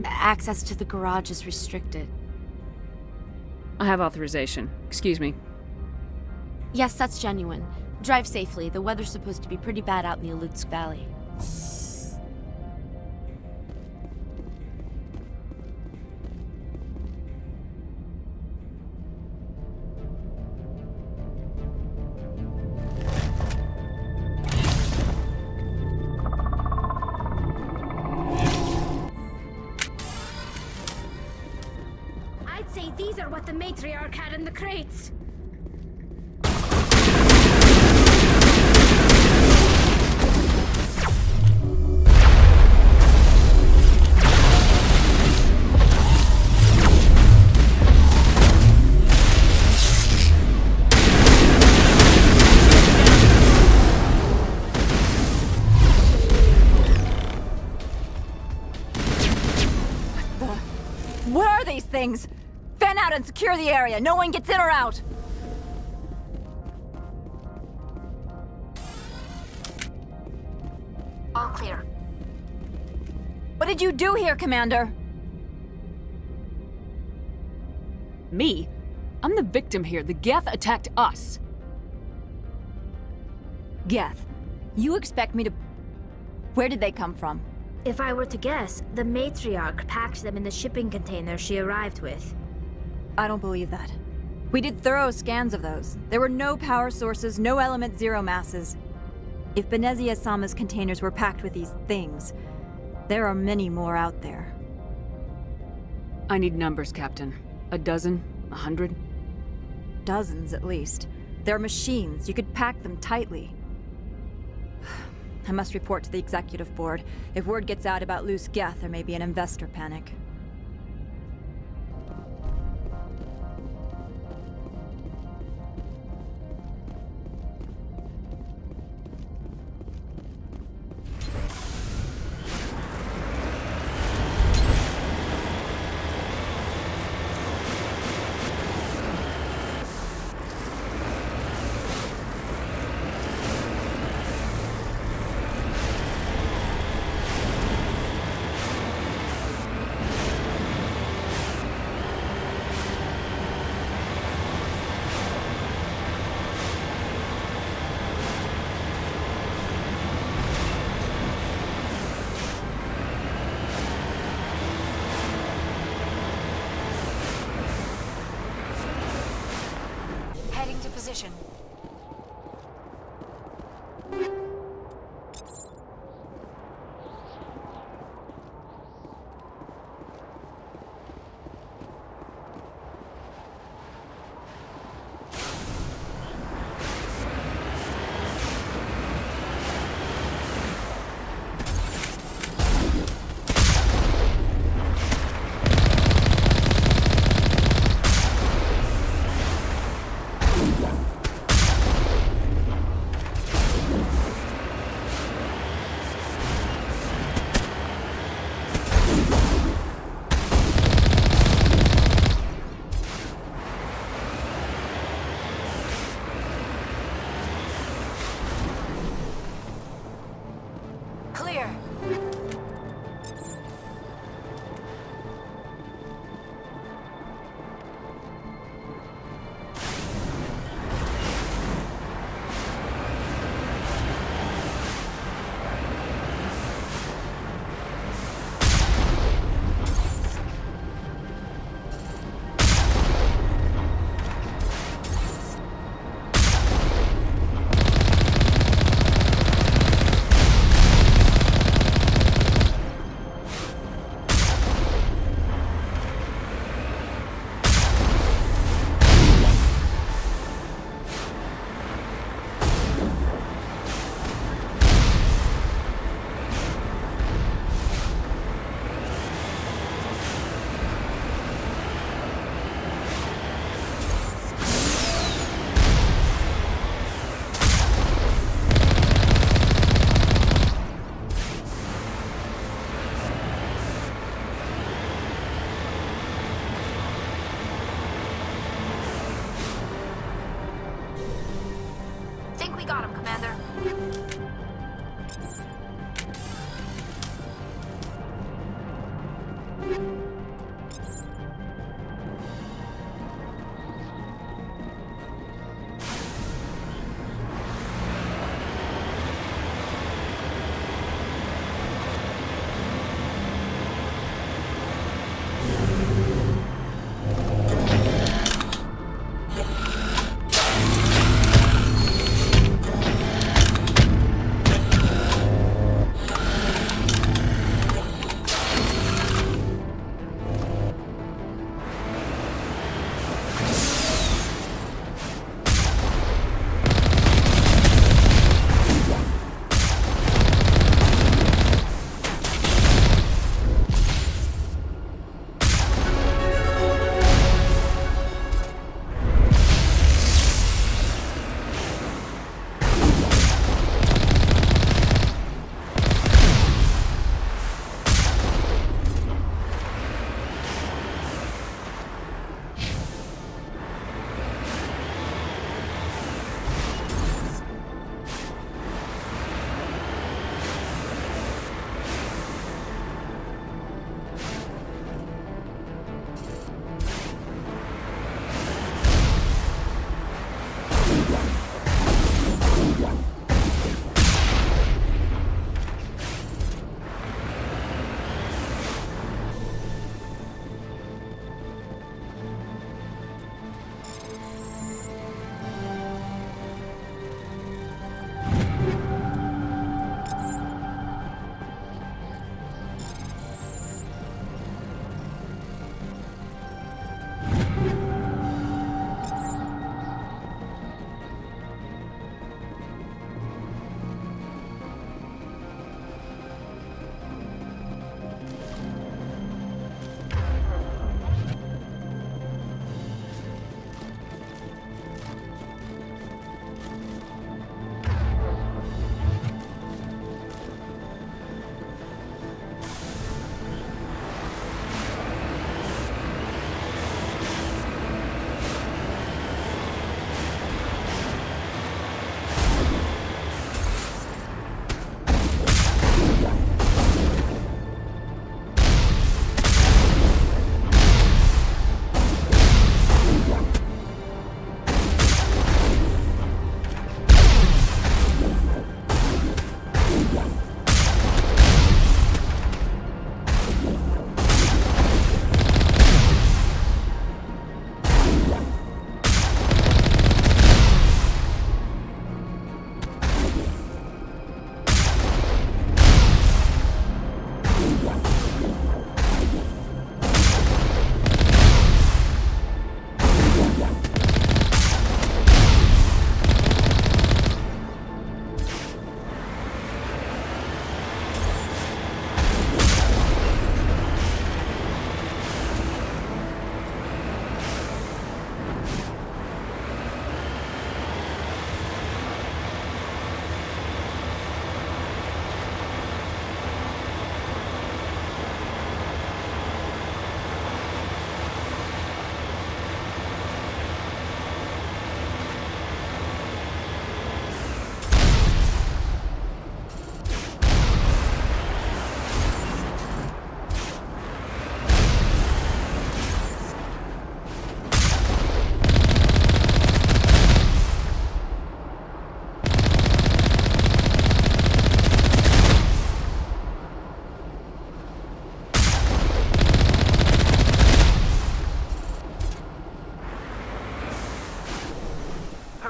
Access to the garage is restricted. I have authorization. Excuse me. Yes, that's genuine. Drive safely. The weather's supposed to be pretty bad out in the Alutsk Valley. I'd say these are what the matriarch had in the crates. Where are these things? Fan out and secure the area. No one gets in or out. All clear. What did you do here, Commander? Me? I'm the victim here. The Geth attacked us. Geth, you expect me to... Where did they come from? If I were to guess, the matriarch packed them in the shipping container she arrived with. I don't believe that. We did thorough scans of those. There were no power sources, no element zero masses. If Benezia Sama's containers were packed with these things, there are many more out there. I need numbers, Captain. A dozen? 100? Dozens, at least. They're machines. You could pack them tightly. I must report to the executive board. If word gets out about loose Geth, there may be an investor panic. Heading to position.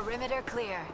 Perimeter clear.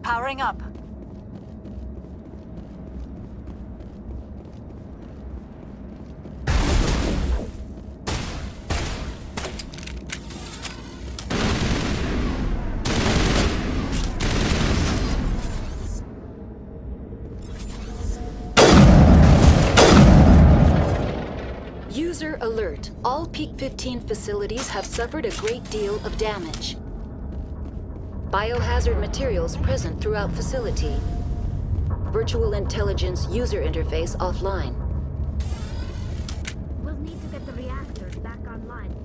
Powering up. User alert. All Peak 15 facilities have suffered a great deal of damage. Biohazard materials present throughout facility. Virtual intelligence user interface offline. We'll need to get the reactors back online.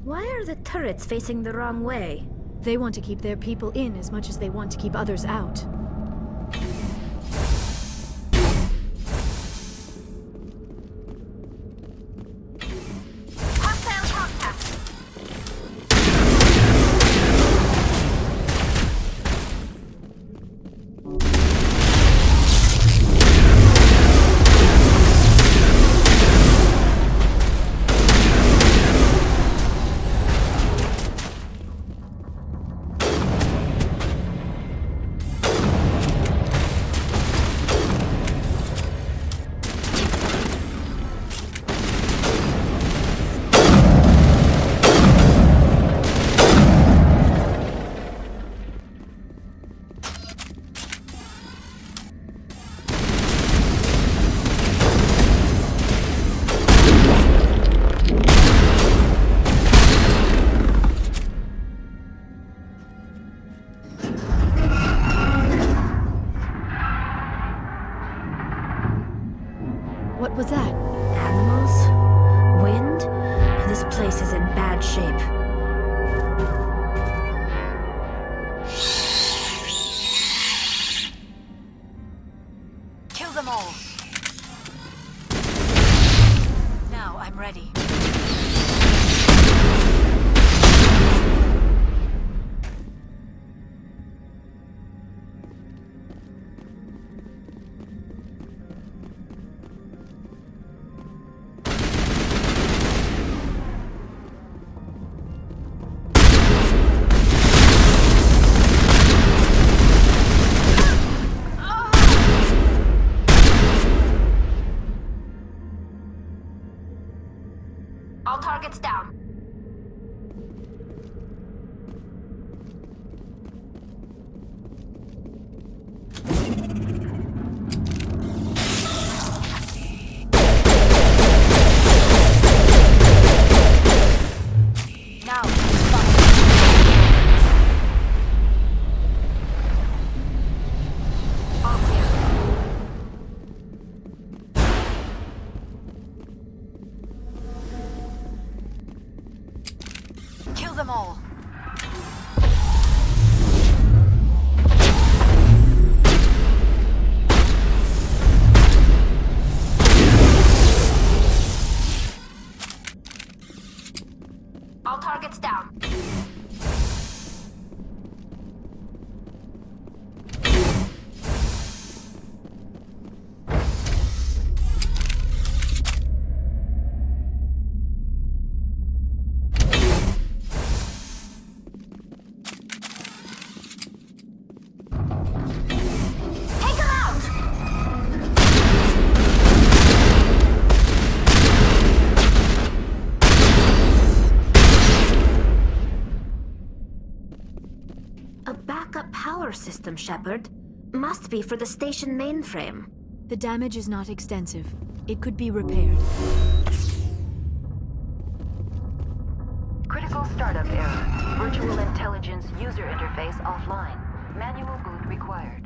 Why are the turrets facing the wrong way? They want to keep their people in as much as they want to keep others out. What was that? Animals? Wind? This place is in bad shape. Kill them all. Now I'm ready. All targets down. Now, All clear. kill them all. All targets down. Take them out! A backup power system, Shepard. Must be for the station mainframe. The damage is not extensive. It could be repaired. Critical startup error. Virtual intelligence user interface offline. Manual boot required.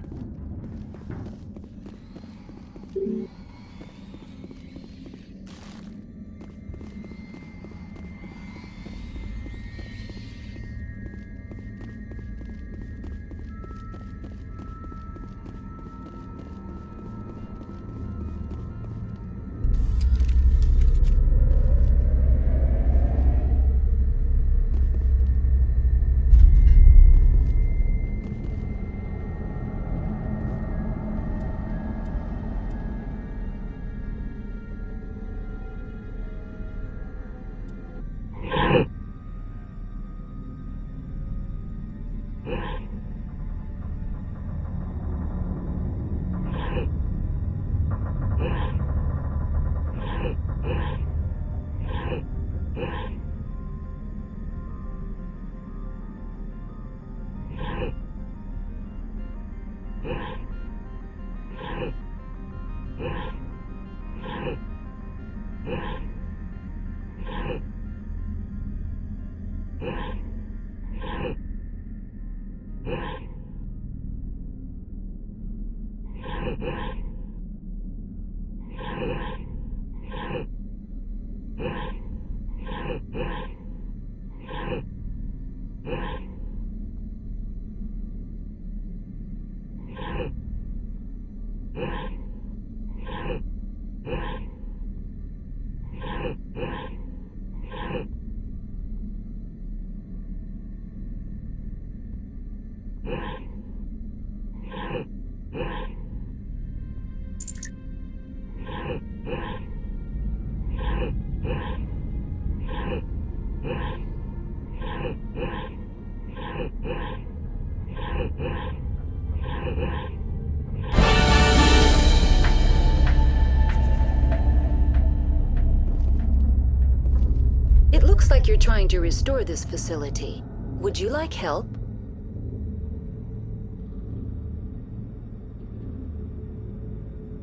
It looks like you're trying to restore this facility. Would you like help?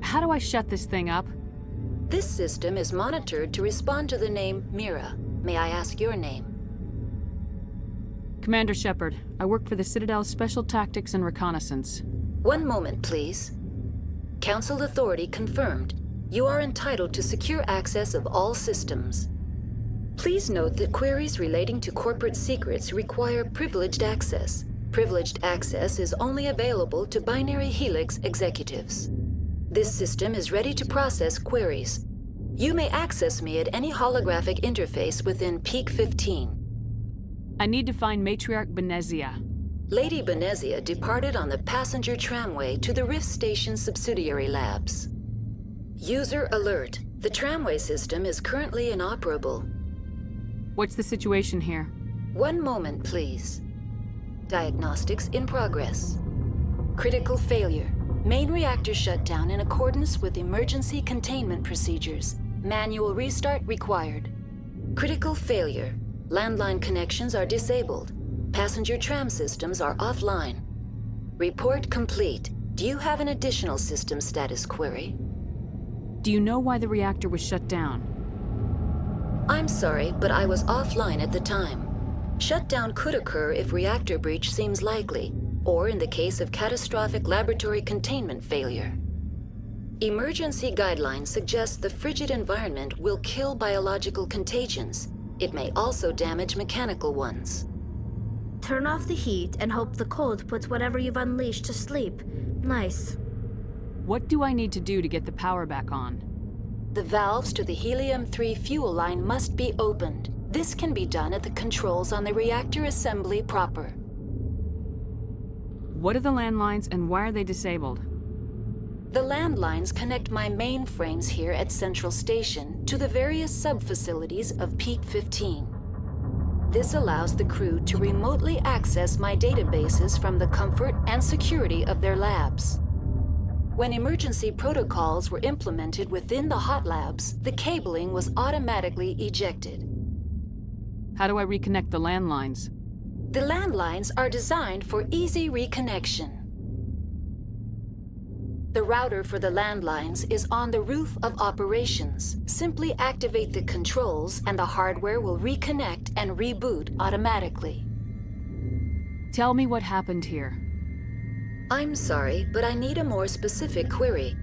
How do I shut this thing up? This system is monitored to respond to the name Mira. May I ask your name? Commander Shepard. I work for the Citadel's Special Tactics and Reconnaissance. One moment, please. Council authority confirmed. You are entitled to secure access of all systems. Please note that queries relating to corporate secrets require privileged access. Privileged access is only available to Binary Helix executives. This system is ready to process queries. You may access me at any holographic interface within Peak 15. I need to find Matriarch Benezia. Lady Benezia departed on the passenger tramway to the Rift Station subsidiary labs. User alert. The tramway system is currently inoperable. What's the situation here? One moment, please. Diagnostics in progress. Critical failure. Main reactor shut down in accordance with emergency containment procedures. Manual restart required. Critical failure. Landline connections are disabled. Passenger tram systems are offline. Report complete. Do you have an additional system status query? Do you know why the reactor was shut down? I'm sorry, but I was offline at the time. Shutdown could occur if reactor breach seems likely, or in the case of catastrophic laboratory containment failure. Emergency guidelines suggest the frigid environment will kill biological contagions. It may also damage mechanical ones. Turn off the heat and hope the cold puts whatever you've unleashed to sleep. Nice. What do I need to do to get the power back on? The valves to the helium-3 fuel line must be opened. This can be done at the controls on the reactor assembly proper. What are the landlines and why are they disabled? The landlines connect my mainframes here at Central Station to the various sub-facilities of Peak 15. This allows the crew to remotely access my databases from the comfort and security of their labs. When emergency protocols were implemented within the hot labs, the cabling was automatically ejected. How do I reconnect the landlines? The landlines are designed for easy reconnection. The router for the landlines is on the roof of operations. Simply activate the controls and the hardware will reconnect and reboot automatically. Tell me what happened here. I'm sorry, but I need a more specific query.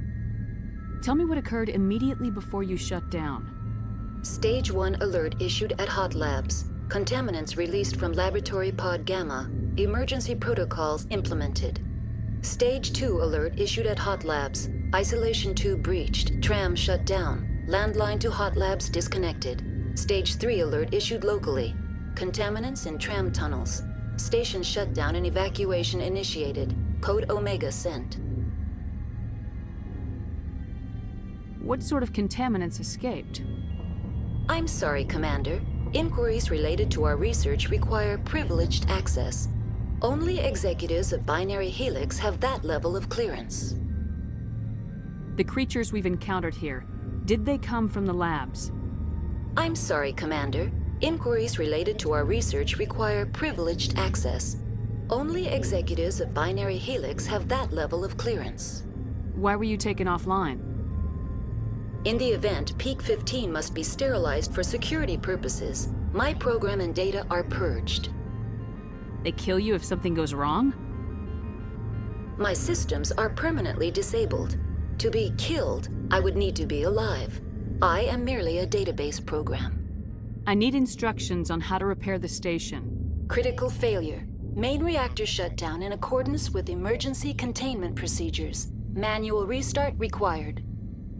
Tell me what occurred immediately before you shut down. Stage 1 alert issued at Hot Labs. Contaminants released from Laboratory Pod Gamma. Emergency protocols implemented. Stage 2 alert issued at Hot Labs. Isolation tube breached. Tram shut down. Landline to Hot Labs disconnected. Stage 3 alert issued locally. Contaminants in tram tunnels. Station shutdown and evacuation initiated. Code Omega sent. What sort of contaminants escaped? I'm sorry, Commander. Inquiries related to our research require privileged access. Only executives of Binary Helix have that level of clearance. The creatures we've encountered here, did they come from the labs? I'm sorry, Commander. Inquiries related to our research require privileged access. Only executives of Binary Helix have that level of clearance. Why were you taken offline? In the event, Peak 15 must be sterilized for security purposes. My program and data are purged. They kill you if something goes wrong? My systems are permanently disabled. To be killed, I would need to be alive. I am merely a database program. I need instructions on how to repair the station. Critical failure. Main reactor shut down in accordance with emergency containment procedures. Manual restart required.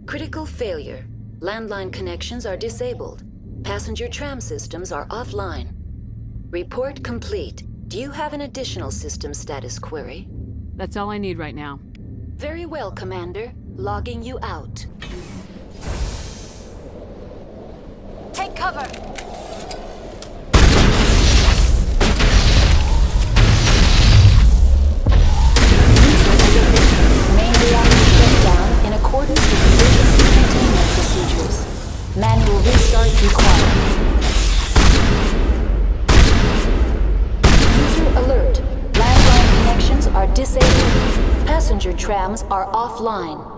Critical failure. Landline connections are disabled. Passenger tram systems are offline. Report complete. Do you have an additional system status query? That's all I need right now. Very well, Commander. Logging you out. Take cover! Main reactor shut down in accordance with emergency containment procedures. Manual restart required. User alert. Landline connections are disabled. Passenger trams are offline.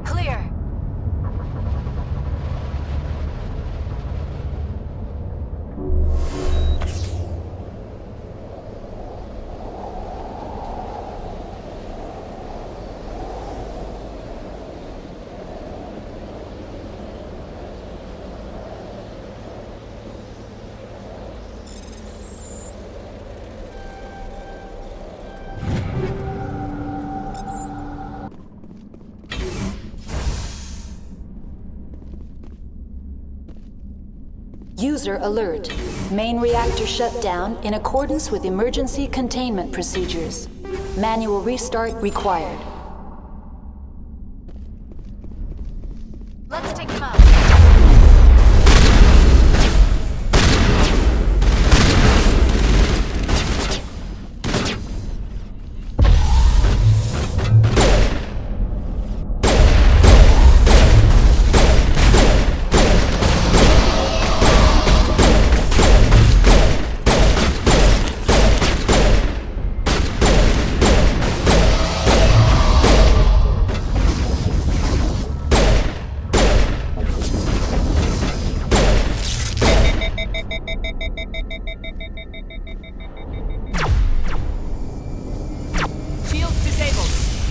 Clear! User alert. Main reactor shut down in accordance with emergency containment procedures. Manual restart required. Let's take them out.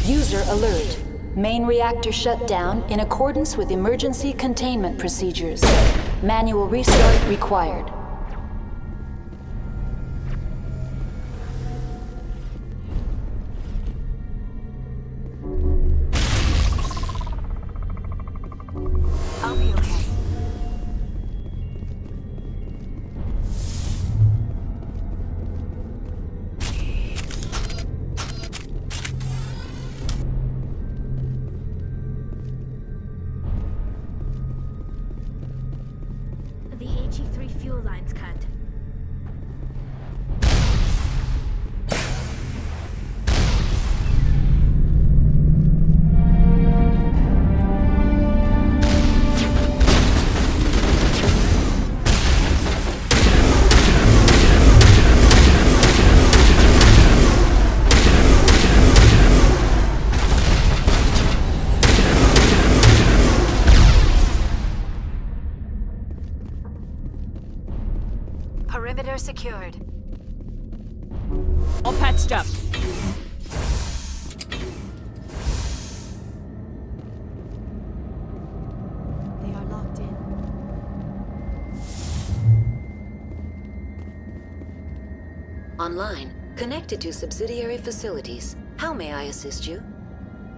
User alert. Main reactor shut down in accordance with emergency containment procedures. Manual restart required. I'll be okay. The HE3 fuel line's cut. Perimeter secured. All patched up. They are locked in. Online. Connected to subsidiary facilities. How may I assist you?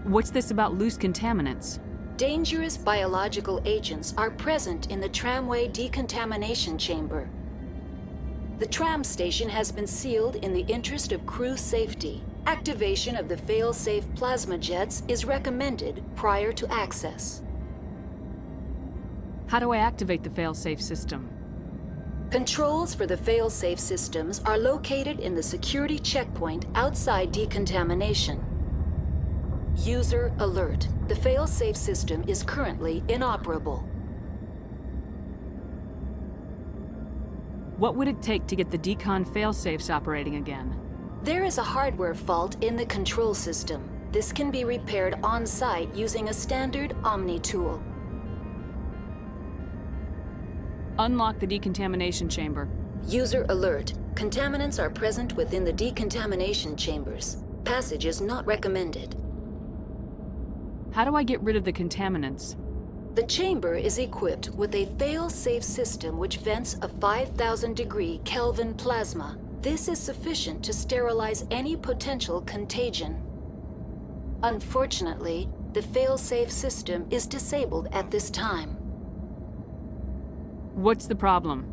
What's this about loose contaminants? Dangerous biological agents are present in the tramway decontamination chamber. The tram station has been sealed in the interest of crew safety. Activation of the fail-safe plasma jets is recommended prior to access. How do I activate the fail-safe system? Controls for the fail-safe systems are located in the security checkpoint outside decontamination. User alert. The fail-safe system is currently inoperable. What would it take to get the decon failsafes operating again? There is a hardware fault in the control system. This can be repaired on-site using a standard Omni tool. Unlock the decontamination chamber. User alert. Contaminants are present within the decontamination chambers. Passage is not recommended. How do I get rid of the contaminants? The chamber is equipped with a fail-safe system which vents a 5,000-degree Kelvin plasma. This is sufficient to sterilize any potential contagion. Unfortunately, the fail-safe system is disabled at this time. What's the problem?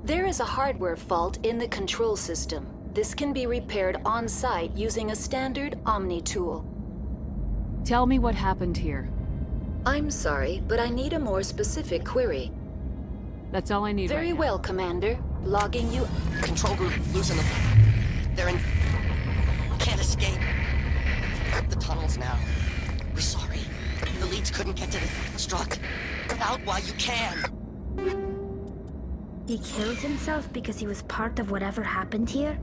There is a hardware fault in the control system. This can be repaired on-site using a standard Omni tool. Tell me what happened here. I'm sorry, but I need a more specific query. That's all I need Very right now. well, Commander. Logging you. Control group, loosen them. They're in... Can't escape. The tunnels now. We're sorry. The leads couldn't get to the struck. Get out while you can. He killed himself because he was part of whatever happened here?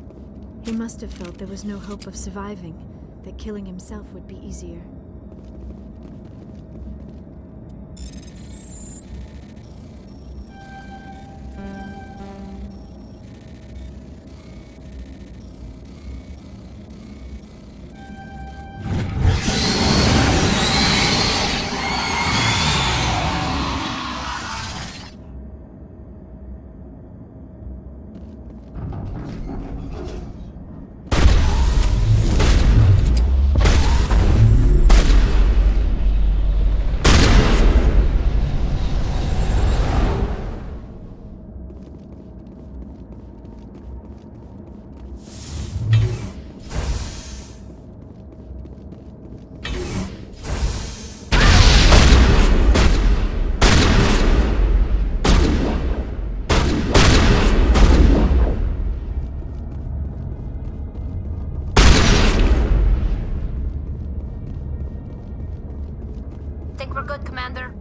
He must have felt there was no hope of surviving, that killing himself would be easier. Think we're good, Commander?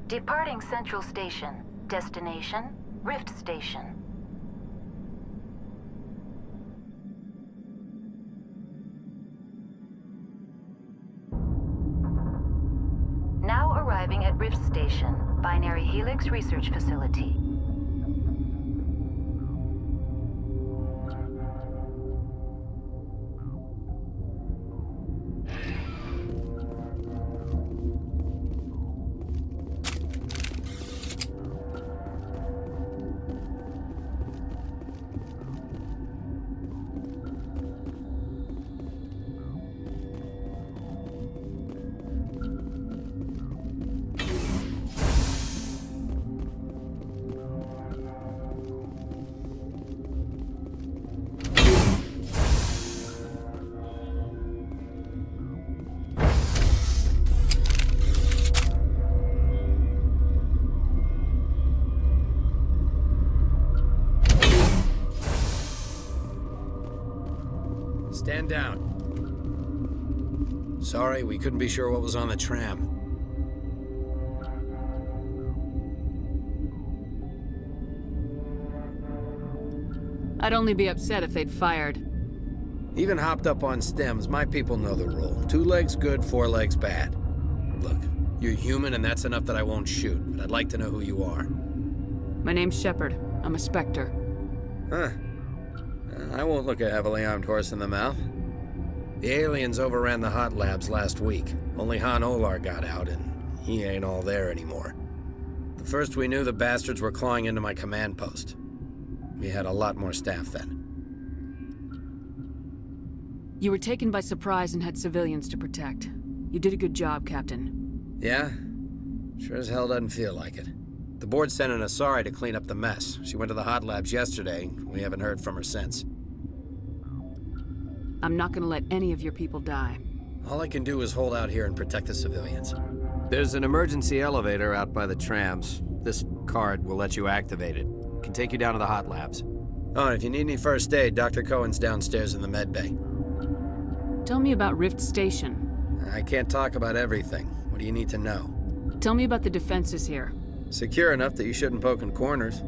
Departing Central Station. Destination, Rift Station. Now arriving at Rift Station, Binary Helix Research Facility. Stand down. Sorry, we couldn't be sure what was on the tram. I'd only be upset if they'd fired. Even hopped up on stems, my people know the rule. 2 legs good, 4 legs bad. Look, you're human and that's enough that I won't shoot, but I'd like to know who you are. My name's Shepard. I'm a Spectre. Huh. I won't look a heavily armed horse in the mouth. The aliens overran the hot labs last week. Only Han Olar got out, and he ain't all there anymore. The first we knew, the bastards were clawing into my command post. We had a lot more staff then. You were taken by surprise and had civilians to protect. You did a good job, Captain. Yeah? Sure as hell doesn't feel like it. The board sent an Asari to clean up the mess. She went to the hot labs yesterday. We haven't heard from her since. I'm not gonna let any of your people die. All I can do is hold out here and protect the civilians. There's an emergency elevator out by the trams. This card will let you activate it. Can take you down to the hot labs. Oh, and if you need any first aid, Dr. Cohen's downstairs in the med bay. Tell me about Rift Station. I can't talk about everything. What do you need to know? Tell me about the defenses here. Secure enough that you shouldn't poke in corners.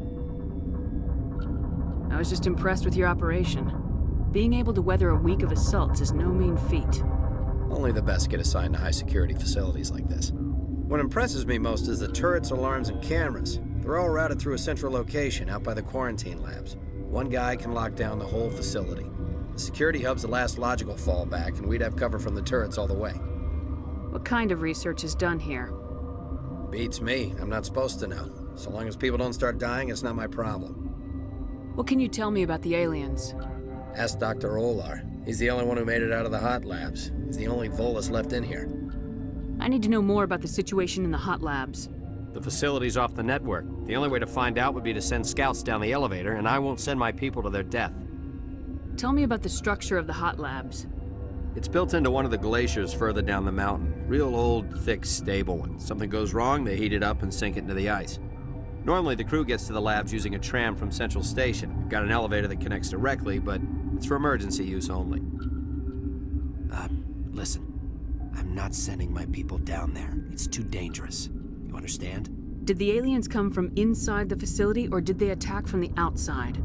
I was just impressed with your operation. Being able to weather a week of assaults is no mean feat. Only the best get assigned to high-security facilities like this. What impresses me most is the turrets, alarms, and cameras. They're all routed through a central location out by the quarantine labs. One guy can lock down the whole facility. The security hub's the last logical fallback, and we'd have cover from the turrets all the way. What kind of research is done here? Beats me. I'm not supposed to know. So long as people don't start dying, it's not my problem. What can you tell me about the aliens? Ask Dr. Olar. He's the only one who made it out of the hot labs. He's the only Volus left in here. I need to know more about the situation in the hot labs. The facility's off the network. The only way to find out would be to send scouts down the elevator, and I won't send my people to their death. Tell me about the structure of the hot labs. It's built into one of the glaciers further down the mountain. Real old, thick, stable one. Something goes wrong, they heat it up and sink it into the ice. Normally, the crew gets to the labs using a tram from Central Station. We've got an elevator that connects directly, but it's for emergency use only. Listen. I'm not sending my people down there. It's too dangerous. You understand? Did the aliens come from inside the facility, or did they attack from the outside?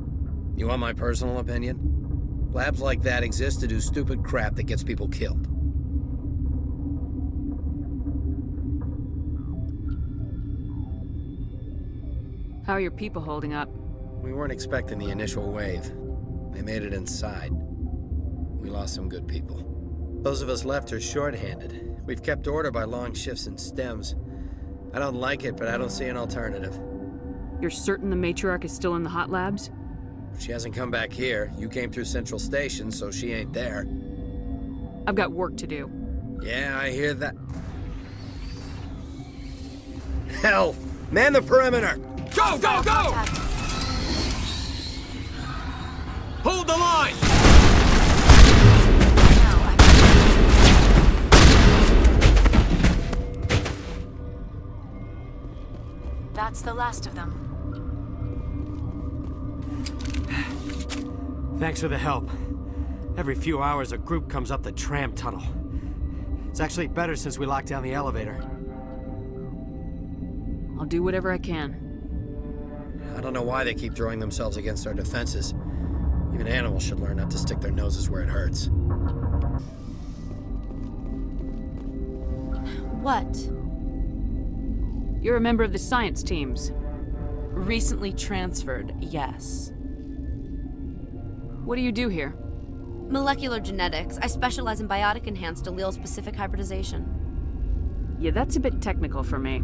You want my personal opinion? Labs like that exist to do stupid crap that gets people killed. How are your people holding up? We weren't expecting the initial wave. They made it inside. We lost some good people. Those of us left are short-handed. We've kept order by long shifts and stems. I don't like it, but I don't see an alternative. You're certain the matriarch is still in the hot labs? She hasn't come back here. You came through Central Station, so she ain't there. I've got work to do. Yeah, I hear that. Hell! Man the perimeter! Go, go, go! Hold the line! That's the last of them. Thanks for the help. Every few hours, a group comes up the tram tunnel. It's actually better since we locked down the elevator. I'll do whatever I can. I don't know why they keep throwing themselves against our defenses. Even animals should learn not to stick their noses where it hurts. What? You're a member of the science teams. Recently transferred, yes. What do you do here? Molecular genetics. I specialize in biotic-enhanced allele-specific hybridization. Yeah, that's a bit technical for me.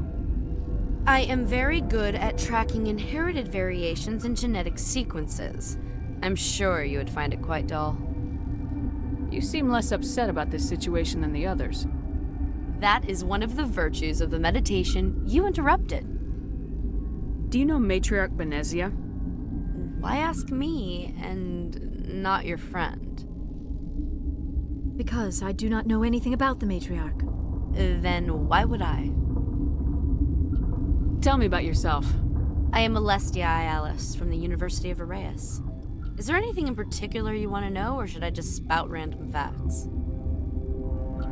I am very good at tracking inherited variations in genetic sequences. I'm sure you would find it quite dull. You seem less upset about this situation than the others. That is one of the virtues of the meditation you interrupted. Do you know Matriarch Benezia? Why ask me and not your friend? Because I do not know anything about the matriarch. Then why would I? Tell me about yourself. I am Alestia Ialis from the University of Arraeus. Is there anything in particular you want to know, or should I just spout random facts?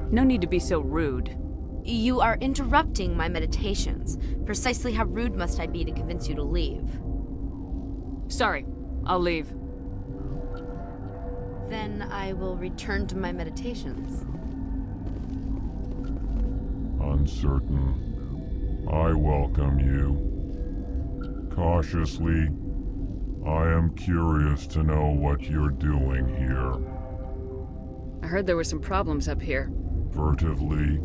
No need to be so rude. You are interrupting my meditations. Precisely how rude must I be to convince you to leave? Sorry, I'll leave. Then I will return to my meditations. Uncertain, I welcome you. Cautiously, I am curious to know what you're doing here. I heard there were some problems up here. Furtively,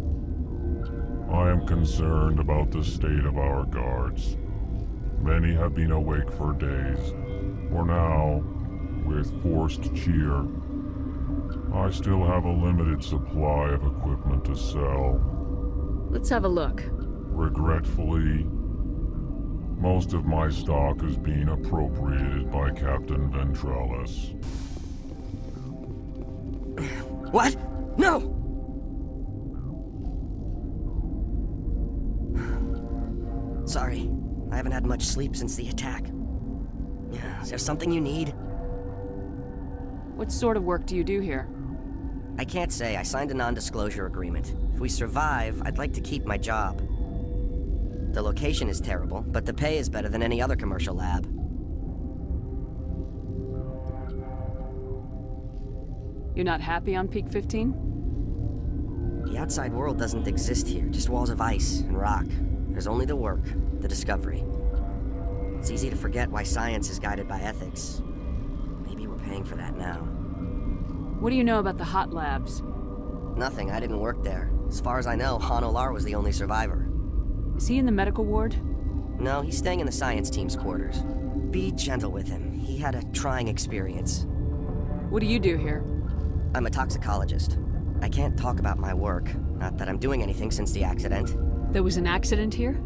I am concerned about the state of our guards. Many have been awake for days. For now, with forced cheer, I still have a limited supply of equipment to sell. Let's have a look. Regretfully, most of my stock is being appropriated by Captain Ventralis. What? No! Sorry, I haven't had much sleep since the attack. Is there something you need? What sort of work do you do here? I can't say. I signed a non-disclosure agreement. If we survive, I'd like to keep my job. The location is terrible, but the pay is better than any other commercial lab. You're not happy on Peak 15? The outside world doesn't exist here, just walls of ice and rock. There's only the work, the discovery. It's easy to forget why science is guided by ethics. Maybe we're paying for that now. What do you know about the hot labs? Nothing, I didn't work there. As far as I know, Han Olar was the only survivor. Is he in the medical ward? No, he's staying in the science team's quarters. Be gentle with him. He had a trying experience. What do you do here? I'm a toxicologist. I can't talk about my work. Not that I'm doing anything since the accident. There was an accident here?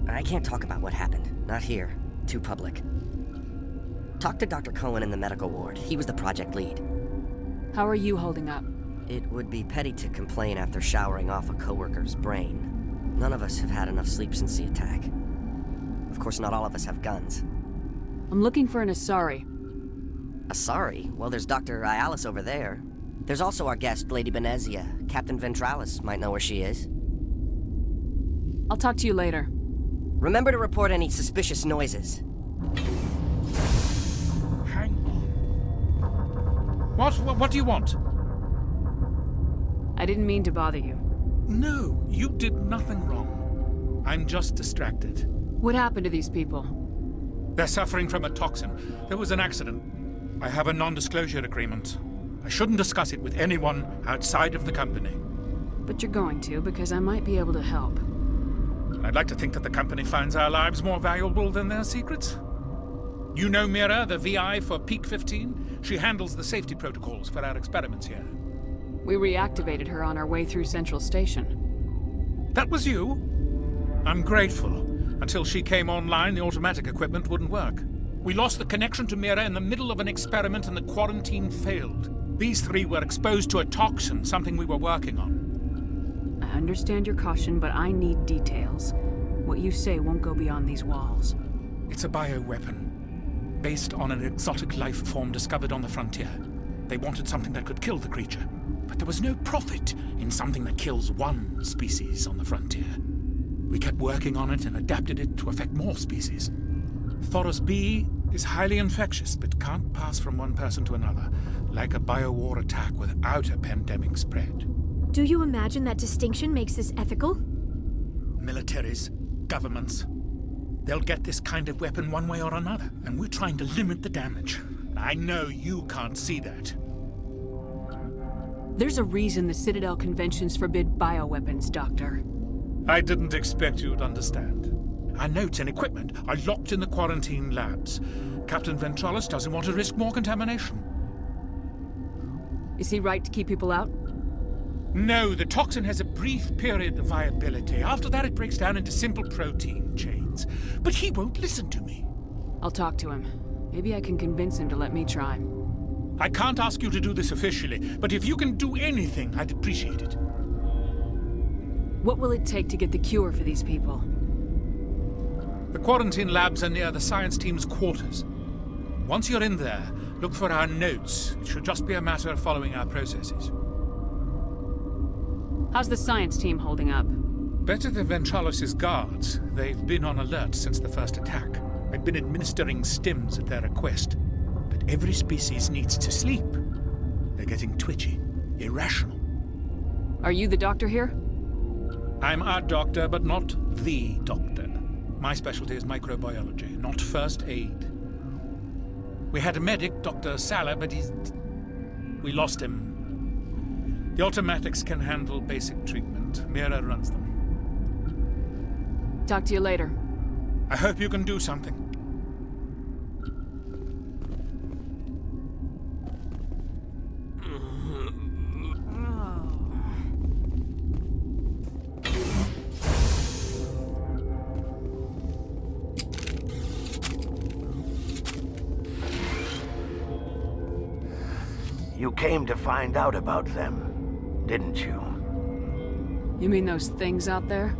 I can't talk about what happened. Not here. Too public. Talk to Dr. Cohen in the medical ward. He was the project lead. How are you holding up? It would be petty to complain after showering off a coworker's brain. None of us have had enough sleep since the attack. Of course, not all of us have guns. I'm looking for an Asari. Asari? Well, there's Dr. Ialis over there. There's also our guest, Lady Benezia. Captain Ventralis might know where she is. I'll talk to you later. Remember to report any suspicious noises. Hang on. What do you want? I didn't mean to bother you. No, you did nothing wrong. I'm just distracted. What happened to these people? They're suffering from a toxin. There was an accident. I have a non-disclosure agreement. I shouldn't discuss it with anyone outside of the company. But you're going to, because I might be able to help. I'd like to think that the company finds our lives more valuable than their secrets. You know Mira, the VI for Peak 15? She handles the safety protocols for our experiments here. We reactivated her on our way through Central Station. That was you? I'm grateful. Until she came online, the automatic equipment wouldn't work. We lost the connection to Mira in the middle of an experiment and the quarantine failed. These three were exposed to a toxin, something we were working on. I understand your caution, but I need details. What you say won't go beyond these walls. It's a bioweapon, based on an exotic life form discovered on the frontier. They wanted something that could kill the creature, but there was no profit in something that kills one species on the frontier. We kept working on it and adapted it to affect more species. Thoros B is highly infectious, but can't pass from one person to another, like a biowar attack without a pandemic spread. Do you imagine that distinction makes this ethical? Militaries, governments, they'll get this kind of weapon one way or another, and we're trying to limit the damage. I know you can't see that. There's a reason the Citadel conventions forbid bioweapons, Doctor. I didn't expect you'd understand. Our notes and equipment are locked in the quarantine labs. Captain Ventralis doesn't want to risk more contamination. Is he right to keep people out? No, the toxin has a brief period of viability. After that, it breaks down into simple protein chains. But he won't listen to me. I'll talk to him. Maybe I can convince him to let me try. I can't ask you to do this officially, but if you can do anything, I'd appreciate it. What will it take to get the cure for these people? The quarantine labs are near the science team's quarters. Once you're in there, look for our notes. It should just be a matter of following our processes. How's the science team holding up? Better than Ventralis' guards. They've been on alert since the first attack. I've been administering stims at their request. But every species needs to sleep. They're getting twitchy, irrational. Are you the doctor here? I'm our doctor, but not the doctor. My specialty is microbiology, not first aid. We had a medic, Dr. Salah, but we lost him. The automatics can handle basic treatment. Mira runs them. Talk to you later. I hope you can do something. You came to find out about them, didn't you? You mean those things out there?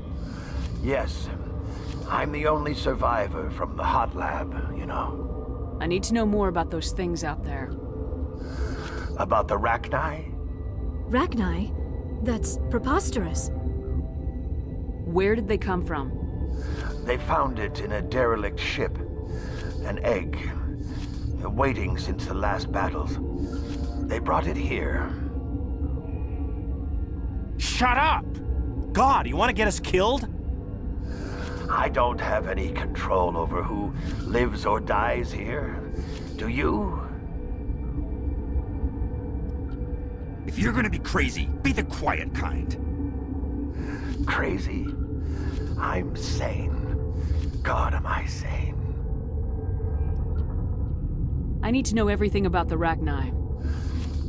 Yes. I'm the only survivor from the hot lab, you know. I need to know more about those things out there. About the Rachni? Rachni? That's preposterous. Where did they come from? They found it in a derelict ship. An egg. Waiting since the last battles. They brought it here. Shut up! God, you want to get us killed? I don't have any control over who lives or dies here. Do you? If you're gonna be crazy, be the quiet kind. Crazy? I'm sane. God, am I sane? I need to know everything about the Rachni.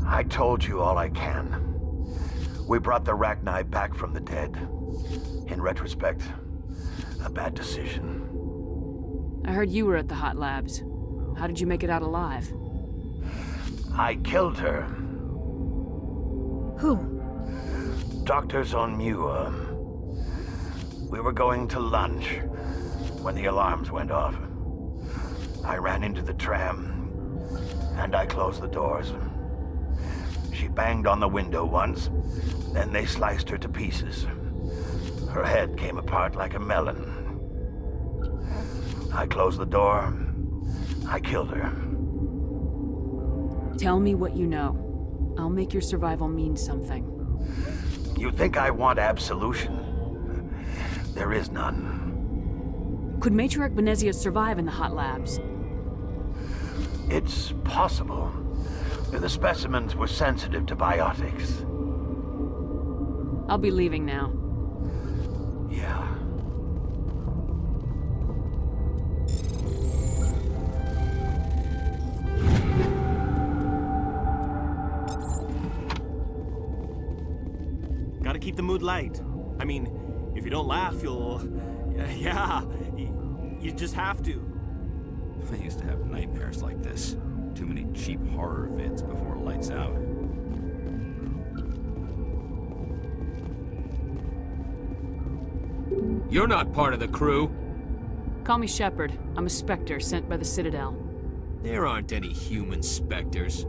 I told you all I can. We brought the Rachni back from the dead. In retrospect, a bad decision. I heard you were at the hot labs. How did you make it out alive? I killed her. Who? Doctors on Muir. We were going to lunch when the alarms went off. I ran into the tram, and I closed the doors. She banged on the window once, then they sliced her to pieces. Her head came apart like a melon. I closed the door. I killed her. Tell me what you know. I'll make your survival mean something. You think I want absolution? There is none. Could Matriarch Benezia survive in the hot labs? It's possible. The specimens were sensitive to biotics. I'll be leaving now. Yeah. Gotta keep the mood light. I mean, if you don't laugh, you'll... Yeah, you just have to. I used to have nightmares like this. Too many cheap horror vids before lights out. You're not part of the crew. Call me Shepard. I'm a Spectre sent by the Citadel. There aren't any human specters.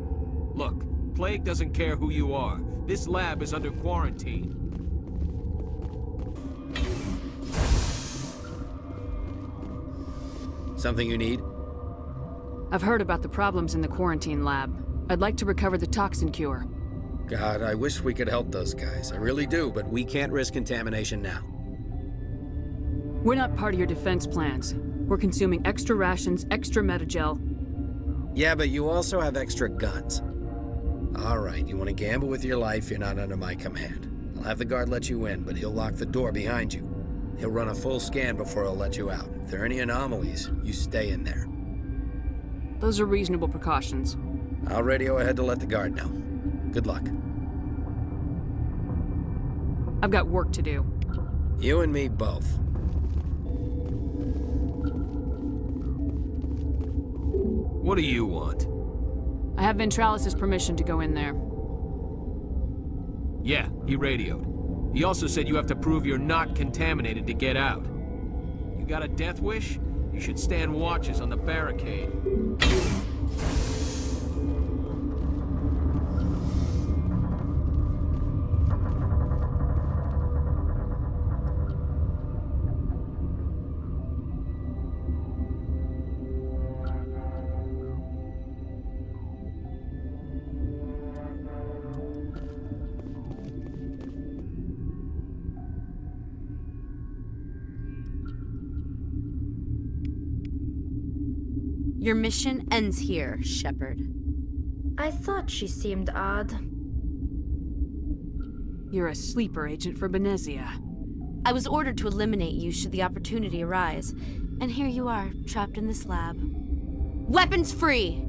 Look, Plague doesn't care who you are. This lab is under quarantine. Something you need? I've heard about the problems in the quarantine lab. I'd like to recover the toxin cure. God, I wish we could help those guys. I really do, but we can't risk contamination now. We're not part of your defense plans. We're consuming extra rations, extra metagel. Yeah, but you also have extra guns. All right, you want to gamble with your life, you're not under my command. I'll have the guard let you in, but he'll lock the door behind you. He'll run a full scan before he'll let you out. If there are any anomalies, you stay in there. Those are reasonable precautions. I'll radio ahead to let the guard know. Good luck. I've got work to do. You and me both. What do you want? I have Ventralis' permission to go in there. Yeah, he radioed. He also said you have to prove you're not contaminated to get out. You got a death wish? You should stand watches on the barricade. Your mission ends here, Shepard. I thought she seemed odd. You're a sleeper agent for Benezia. I was ordered to eliminate you should the opportunity arise, and here you are, trapped in this lab. Weapons free!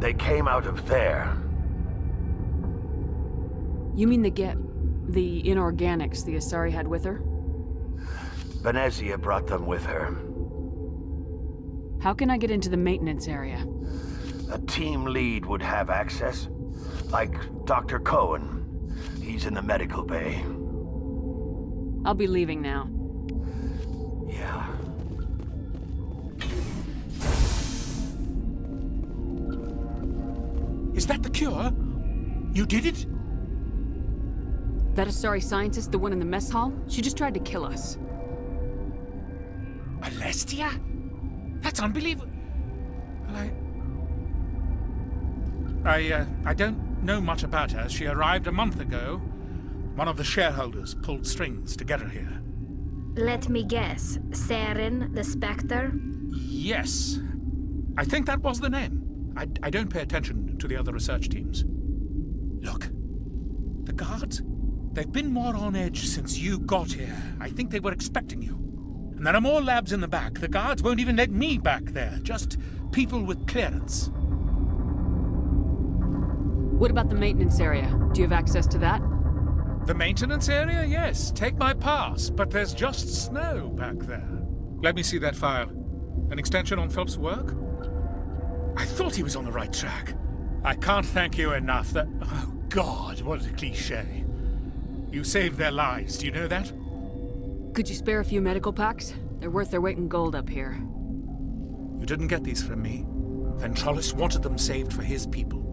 They came out of there. You mean the inorganics the Asari had with her? Venezia brought them with her. How can I get into the maintenance area? A team lead would have access. Like Dr. Cohen. He's in the medical bay. I'll be leaving now. Yeah. Is that the cure? You did it? That Asari scientist, the one in the mess hall? She just tried to kill us. Alestia? That's unbelievable. Well, I don't know much about her. She arrived a month ago. One of the shareholders pulled strings to get her here. Let me guess. Saren, the Spectre? Yes. I think that was the name. I don't pay attention to the other research teams. Look. The guards? They've been more on edge since you got here. I think they were expecting you. And there are more labs in the back. The guards won't even let me back there. Just people with clearance. What about the maintenance area? Do you have access to that? The maintenance area? Yes. Take my pass. But there's just snow back there. Let me see that file. An extension on Phelps' work? I thought he was on the right track. I can't thank you enough that... Oh, God, what a cliché. You saved their lives. Do you know that? Could you spare a few medical packs? They're worth their weight in gold up here. You didn't get these from me. Ventrollis wanted them saved for his people.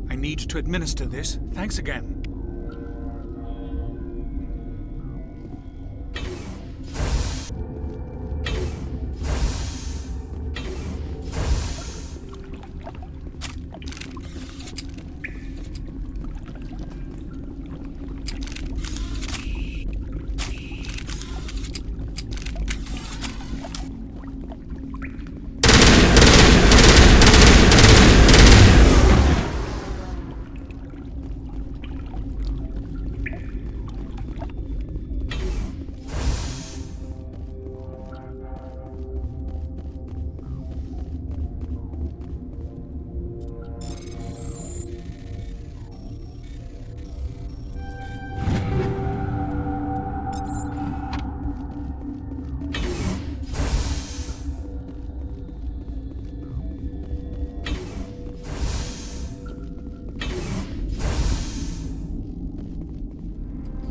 I need to administer this. Thanks again.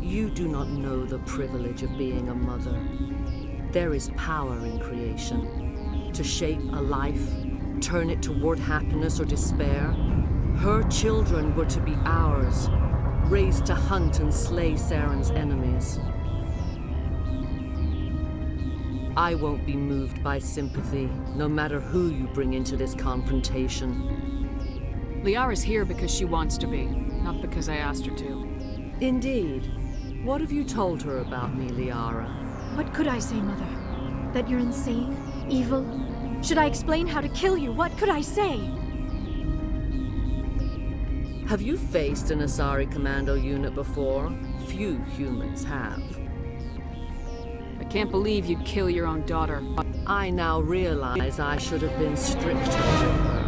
You do not know the privilege of being a mother. There is power in creation. To shape a life, turn it toward happiness or despair. Her children were to be ours, raised to hunt and slay Saren's enemies. I won't be moved by sympathy, no matter who you bring into this confrontation. Liara's here because she wants to be, not because I asked her to. Indeed. What have you told her about me, Liara? What could I say, Mother? That you're insane? Evil? Should I explain how to kill you? What could I say? Have you faced an Asari commando unit before? Few humans have. I can't believe you'd kill your own daughter. I now realize I should have been stricter with her.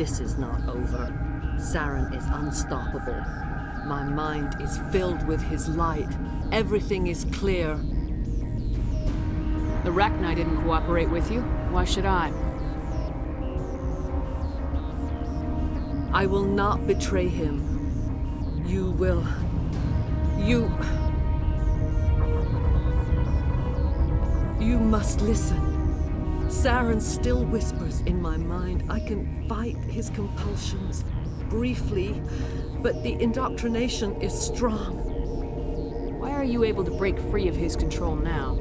This is not over. Saren is unstoppable. My mind is filled with his light. Everything is clear. The Rachni didn't cooperate with you. Why should I? I will not betray him. You will. You must listen. Saren still whispers in my mind. I can fight his compulsions briefly, but the indoctrination is strong. Why are you able to break free of his control now?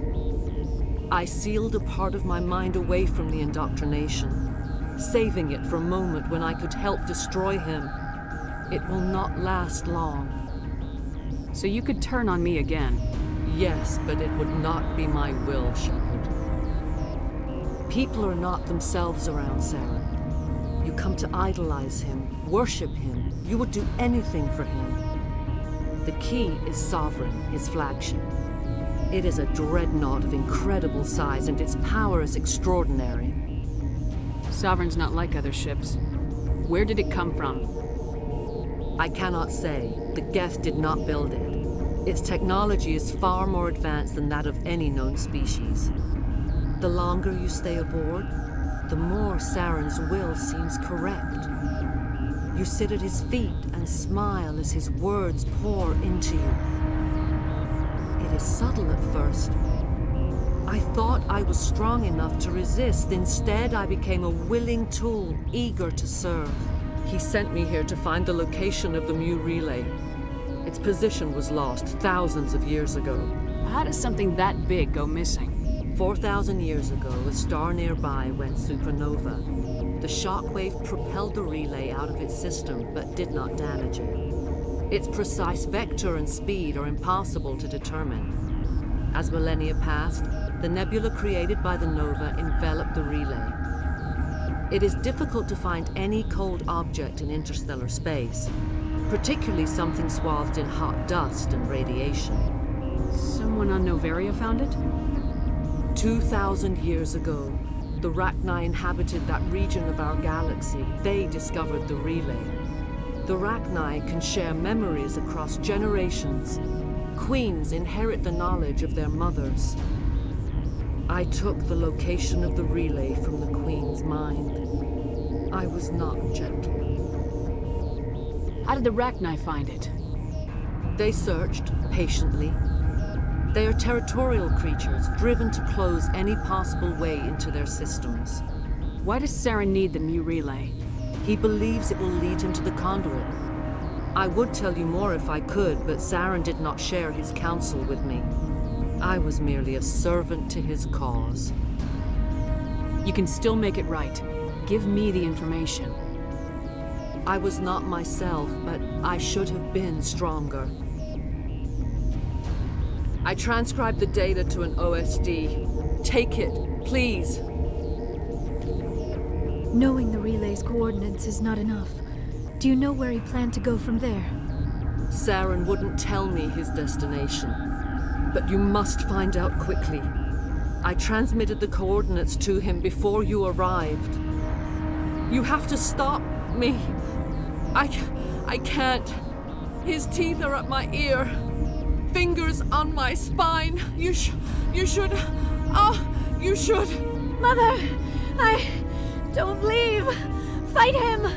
I sealed a part of my mind away from the indoctrination, saving it for a moment when I could help destroy him. It will not last long. So you could turn on me again? Yes, but it would not be my will, Shepard. People are not themselves around Saren. You come to idolize him, worship him. You would do anything for him. The key is Sovereign, his flagship. It is a dreadnought of incredible size, and its power is extraordinary. Sovereign's not like other ships. Where did it come from? I cannot say. The Geth did not build it. Its technology is far more advanced than that of any known species. The longer you stay aboard, the more Saren's will seems correct. You sit at his feet and smile as his words pour into you. It is subtle at first. I thought I was strong enough to resist. Instead, I became a willing tool, eager to serve. He sent me here to find the location of the Mu relay. Its position was lost thousands of years ago. How does something that big go missing? 4,000 years ago, a star nearby went supernova. The shockwave propelled the relay out of its system, but did not damage it. Its precise vector and speed are impossible to determine. As millennia passed, the nebula created by the nova enveloped the relay. It is difficult to find any cold object in interstellar space, particularly something swathed in hot dust and radiation. Someone on Noveria found it? 2,000 years ago, the Rachni inhabited that region of our galaxy. They discovered the relay. The Rachni can share memories across generations. Queens inherit the knowledge of their mothers. I took the location of the relay from the Queen's mind. I was not gentle. How did the Rachni find it? They searched, patiently. They are territorial creatures, driven to close any possible way into their systems. Why does Saren need the Mu relay? He believes it will lead him to the conduit. I would tell you more if I could, but Saren did not share his counsel with me. I was merely a servant to his cause. You can still make it right. Give me the information. I was not myself, but I should have been stronger. I transcribed the data to an OSD. Take it, please. Knowing the relay's coordinates is not enough. Do you know where he planned to go from there? Saren wouldn't tell me his destination. But you must find out quickly. I transmitted the coordinates to him before you arrived. You have to stop me. I can't. His teeth are at my ear. Fingers on my spine. You should. Oh, you should. Mother, don't leave. Fight him.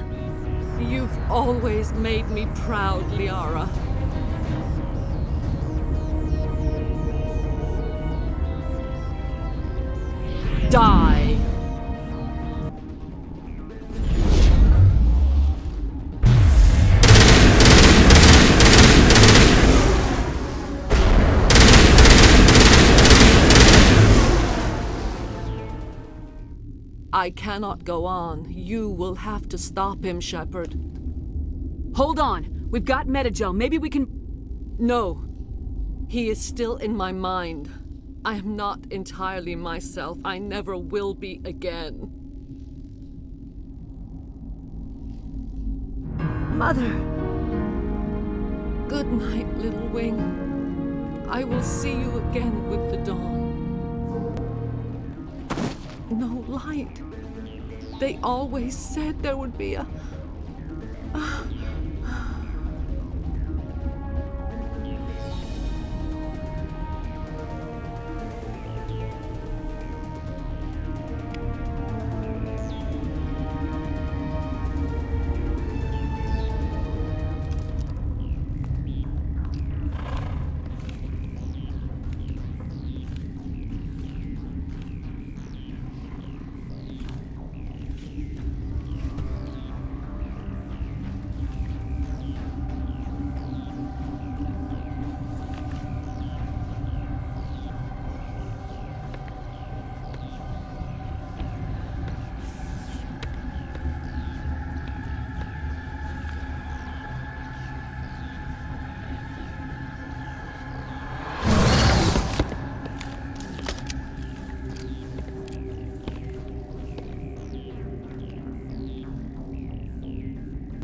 You've always made me proud, Liara. Die! I cannot go on. You will have to stop him, Shepard. Hold on! We've got Metagel. Maybe we can... No. He is still in my mind. I am not entirely myself. I never will be again. Mother! Good night, little wing. I will see you again with the dawn. No light. They always said there would be a...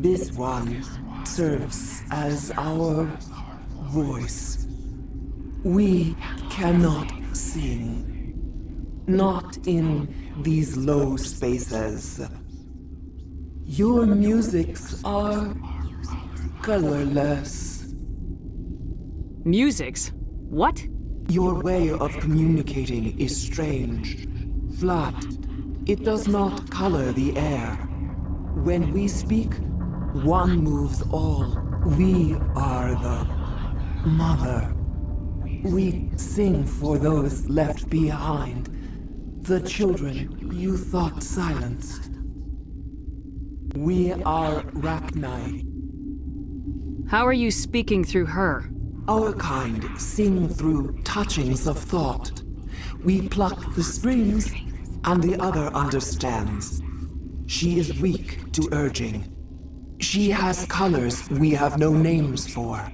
This one serves as our voice. We cannot sing. Not in these low spaces. Your musics are colorless. Musics? What? Your way of communicating is strange. Flat. It does not color the air. When we speak, one moves all. We are the mother. We sing for those left behind. The children you thought silenced. We are Rachni. How are you speaking through her? Our kind sing through touchings of thought. We pluck the strings, and the other understands. She is weak to urging. She has colors we have no names for.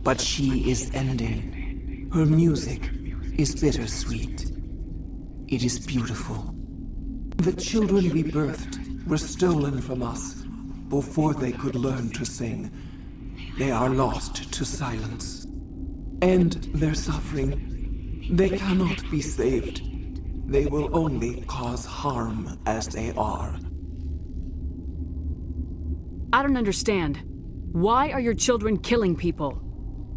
But she is ending. Her music is bittersweet. It is beautiful. The children we birthed were stolen from us before they could learn to sing. They are lost to silence. And their suffering, they cannot be saved. They will only cause harm as they are. I don't understand. Why are your children killing people?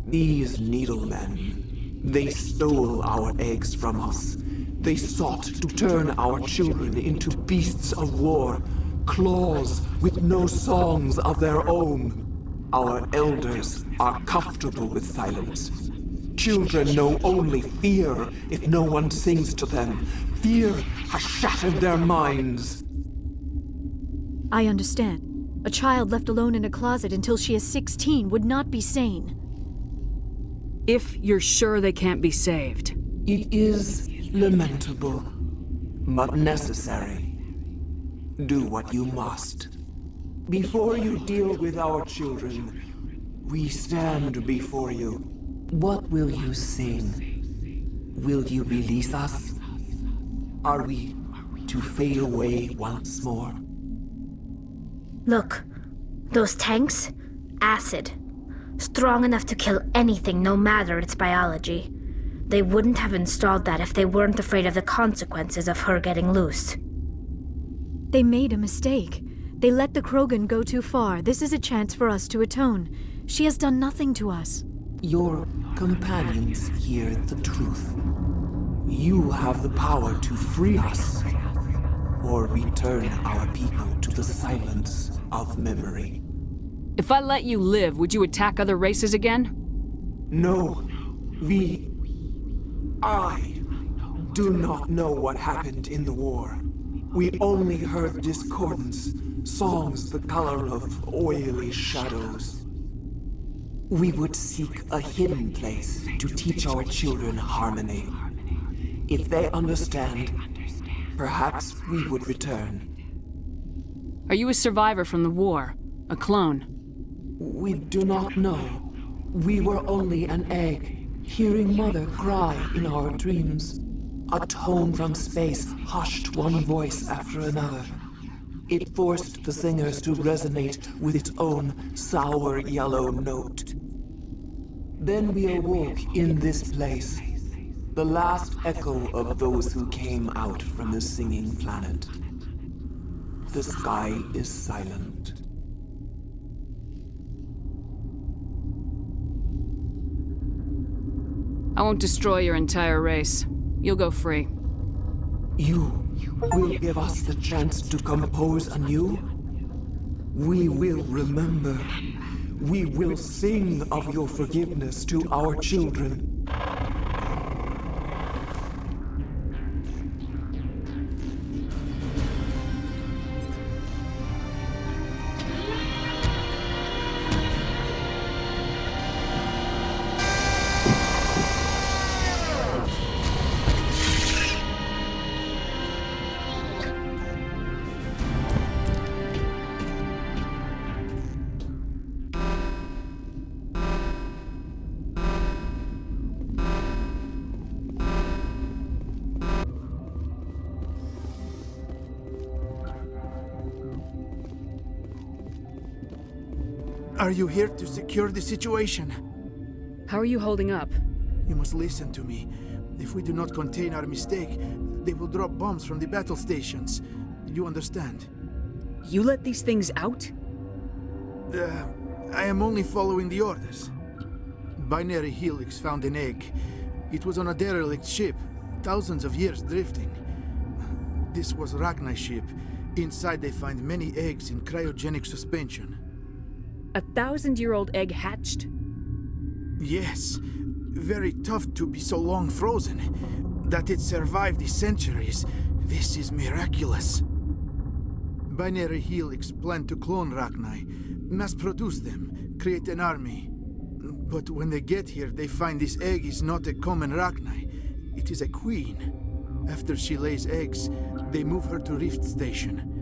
These needlemen, they stole our eggs from us. They sought to turn our children into beasts of war, claws with no songs of their own. Our elders are comfortable with silence. Children know only fear if no one sings to them. Fear has shattered their minds. I understand. A child left alone in a closet until she is 16 would not be sane. If you're sure they can't be saved. It is lamentable, but necessary. Do what you must. Before you deal with our children, we stand before you. What will you sing? Will you release us? Are we to fade away once more? Look, those tanks? Acid. Strong enough to kill anything, no matter its biology. They wouldn't have installed that if they weren't afraid of the consequences of her getting loose. They made a mistake. They let the Krogan go too far. This is a chance for us to atone. She has done nothing to us. Your companions hear the truth. You have the power to free us, or return our people to the silence of memory. If I let you live, would you attack other races again? No. I do not know what happened in the war. We only heard discordance, songs the color of oily shadows. We would seek a hidden place to teach our children harmony. If they understand, perhaps we would return. Are you a survivor from the war? A clone? We do not know. We were only an egg, hearing Mother cry in our dreams. A tone from space hushed one voice after another. It forced the singers to resonate with its own sour yellow note. Then we awoke in this place, the last echo of those who came out from the singing planet. the sky is silent. I won't destroy your entire race. You'll go free. You will give us the chance to compose anew? We will remember. We will sing of your forgiveness to our children. Are you here to secure the situation? How are you holding up? You must listen to me. If we do not contain our mistake, they will drop bombs from the battle stations. You understand? You let these things out? I am only following the orders. Binary Helix found an egg. It was on a derelict ship, thousands of years drifting. This was Rachni's ship. Inside they find many eggs in cryogenic suspension. A 1,000-year-old egg hatched? Yes. Very tough to be so long frozen. That it survived the centuries. This is miraculous. Binary Helix planned to clone Rachni, mass-produce them, create an army. But when they get here, they find this egg is not a common Rachni. It is a queen. After she lays eggs, they move her to Rift Station.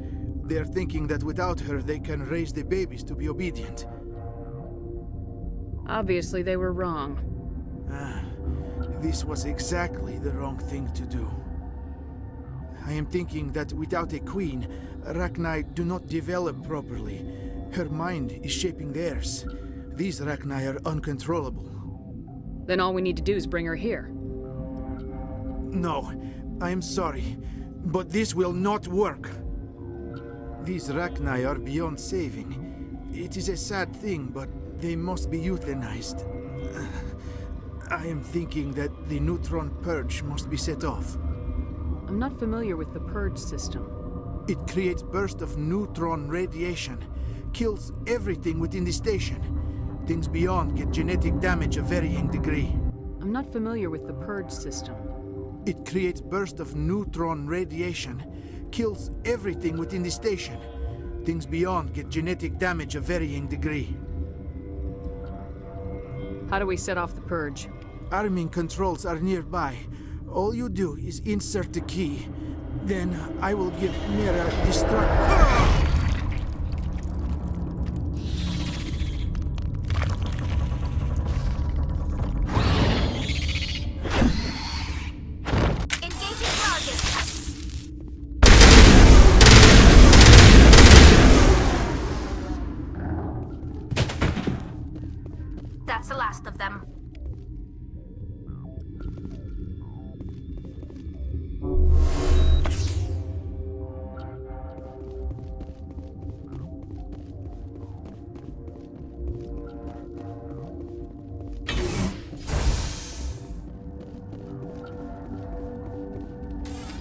They are thinking that without her, they can raise the babies to be obedient. Obviously, they were wrong. This was exactly the wrong thing to do. I am thinking that without a queen, Rachni do not develop properly. Her mind is shaping theirs. These Rachni are uncontrollable. Then all we need to do is bring her here. No, I am sorry, but this will not work. These Rachni are beyond saving. It is a sad thing, but they must be euthanized. I am thinking that the neutron purge must be set off. I'm not familiar with the purge system. It creates bursts of neutron radiation, kills everything within the station. Things beyond get genetic damage of varying degree. I'm not familiar with the purge system. It creates bursts of neutron radiation, kills everything within the station. Things beyond get genetic damage of varying degree. How do we set off the purge? Arming controls are nearby. All you do is insert the key. Then I will give Mira destruct. That's the last of them.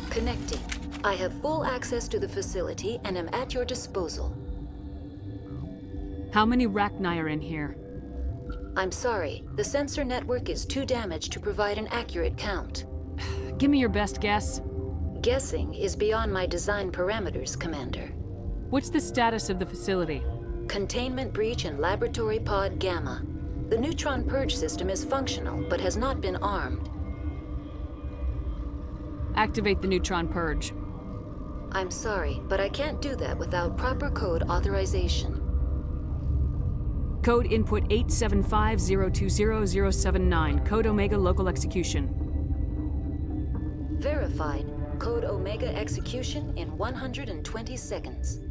Connecting. I have full access to the facility and am at your disposal. How many Rachni are in here? I'm sorry, the sensor network is too damaged to provide an accurate count. Give me your best guess. Guessing is beyond my design parameters, Commander. What's the status of the facility? Containment breach in Laboratory Pod Gamma. The neutron purge system is functional, but has not been armed. Activate the neutron purge. I'm sorry, but I can't do that without proper code authorization. Code input 875020079. Code Omega local execution. Verified. Code Omega execution in 120 seconds.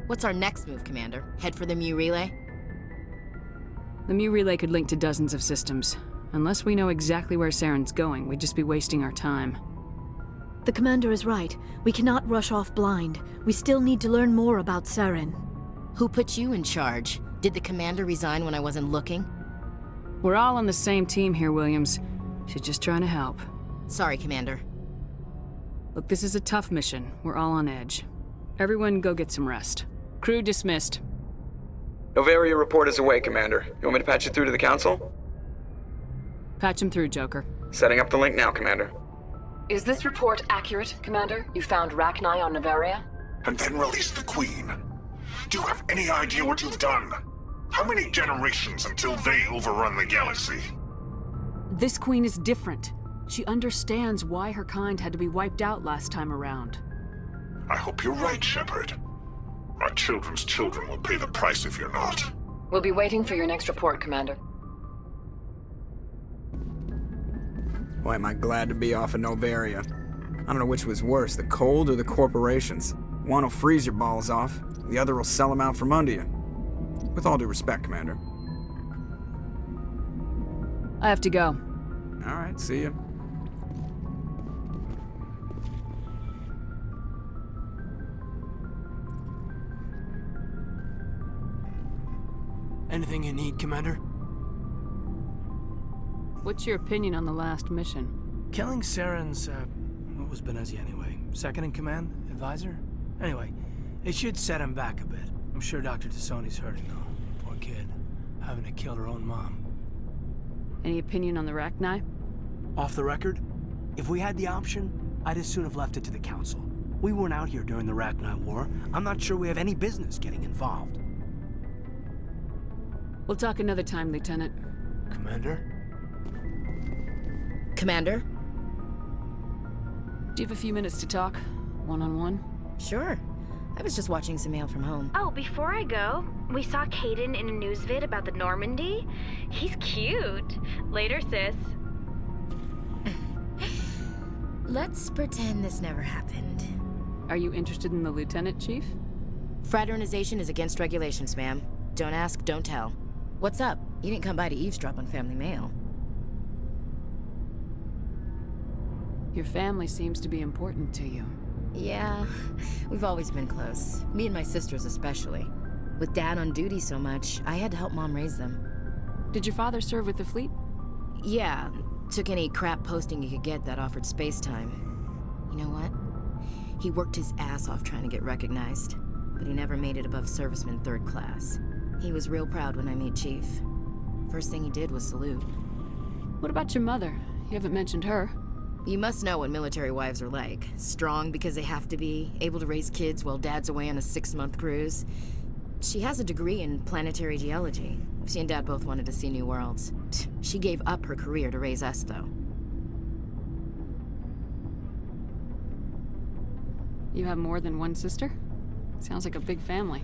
What's our next move, Commander? Head for the Mu relay? The Mu relay could link to dozens of systems. Unless we know exactly where Saren's going, we'd just be wasting our time. The commander is right. We cannot rush off blind. We still need to learn more about Saren. Who put you in charge? Did the commander resign when I wasn't looking? We're all on the same team here, Williams. She's just trying to help. Sorry, Commander. Look, this is a tough mission. We're all on edge. Everyone go get some rest. Crew dismissed. Noveria report is away, Commander. You want me to patch it through to the Council? Patch him through, Joker. Setting up the link now, Commander. Is this report accurate, Commander? You found Rachni on Noveria? And then released the Queen. Do you have any idea what you've done? How many generations until they overrun the galaxy? This Queen is different. She understands why her kind had to be wiped out last time around. I hope you're right, Shepard. Our children's children will pay the price if you're not. We'll be waiting for your next report, Commander. Boy, am I glad to be off of Noveria. I don't know which was worse, the cold or the corporations. One will freeze your balls off, the other will sell them out from under you. With all due respect, Commander. I have to go. All right, see ya. Anything you need, Commander? What's your opinion on the last mission? Killing Saren's, what was Benezia anyway? Second in command? Advisor? Anyway, it should set him back a bit. I'm sure Dr. T'Soni's hurting, though. Poor kid. Having to kill her own mom. Any opinion on the Rachni? Off the record, if we had the option, I'd as soon have left it to the Council. We weren't out here during the Rachni War. I'm not sure we have any business getting involved. We'll talk another time, Lieutenant. Commander? Commander? Do you have a few minutes to talk? One-on-one? Sure. I was just watching some mail from home. Oh, before I go, we saw Caden in a news vid about the Normandy. He's cute. Later, sis. Let's pretend this never happened. Are you interested in the Lieutenant, Chief? Fraternization is against regulations, ma'am. Don't ask, don't tell. What's up? You didn't come by to eavesdrop on family mail. Your family seems to be important to you. Yeah, we've always been close. Me and my sisters especially. With Dad on duty so much, I had to help Mom raise them. Did your father serve with the fleet? Yeah, took any crap posting he could get that offered space time. You know what? He worked his ass off trying to get recognized, but he never made it above serviceman 3rd class. He was real proud when I made Chief. First thing he did was salute. What about your mother? You haven't mentioned her. You must know what military wives are like. Strong because they have to be, able to raise kids while Dad's away on a 6-month cruise. She has a degree in planetary geology. She and Dad both wanted to see new worlds. She gave up her career to raise us, though. You have more than one sister? Sounds like a big family.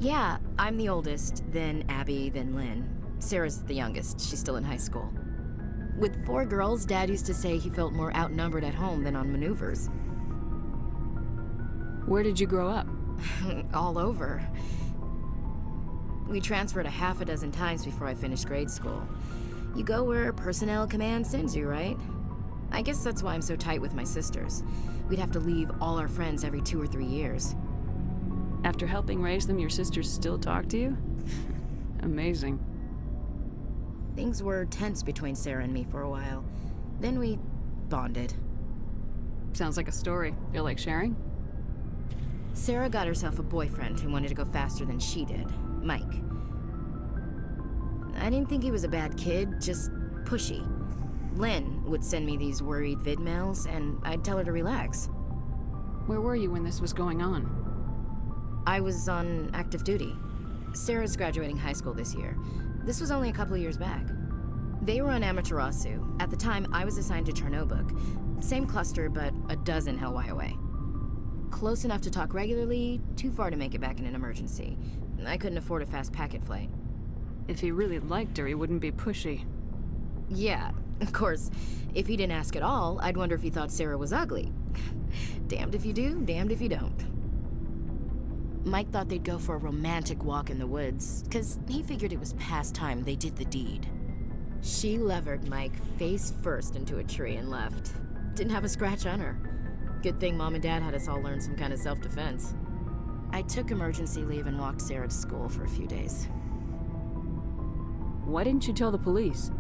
Yeah, I'm the oldest, then Abby, then Lynn. Sarah's the youngest. She's still in high school. With 4 girls, Dad used to say he felt more outnumbered at home than on maneuvers. Where did you grow up? All over. We transferred a half a dozen times before I finished grade school. You go where personnel command sends you, right? I guess that's why I'm so tight with my sisters. We'd have to leave all our friends every 2 or 3 years. After helping raise them, your sisters still talk to you? Amazing. Things were tense between Sarah and me for a while. Then we bonded. Sounds like a story. Feel like sharing? Sarah got herself a boyfriend who wanted to go faster than she did, Mike. I didn't think he was a bad kid, just pushy. Lynn would send me these worried vid mails, and I'd tell her to relax. Where were you when this was going on? I was on active duty. Sarah's graduating high school this year. This was only a couple of years back. They were on Amaterasu. At the time, I was assigned to Chernobog. Same cluster, but a dozen Hellwire away. Close enough to talk regularly, too far to make it back in an emergency. I couldn't afford a fast packet flight. If he really liked her, he wouldn't be pushy. Yeah, of course. If he didn't ask at all, I'd wonder if he thought Sarah was ugly. Damned if you do, damned if you don't. Mike thought they'd go for a romantic walk in the woods, because he figured it was past time they did the deed. She levered Mike face first into a tree and left. Didn't have a scratch on her. Good thing Mom and Dad had us all learn some kind of self-defense. I took emergency leave and walked Sarah to school for a few days. Why didn't you tell the police?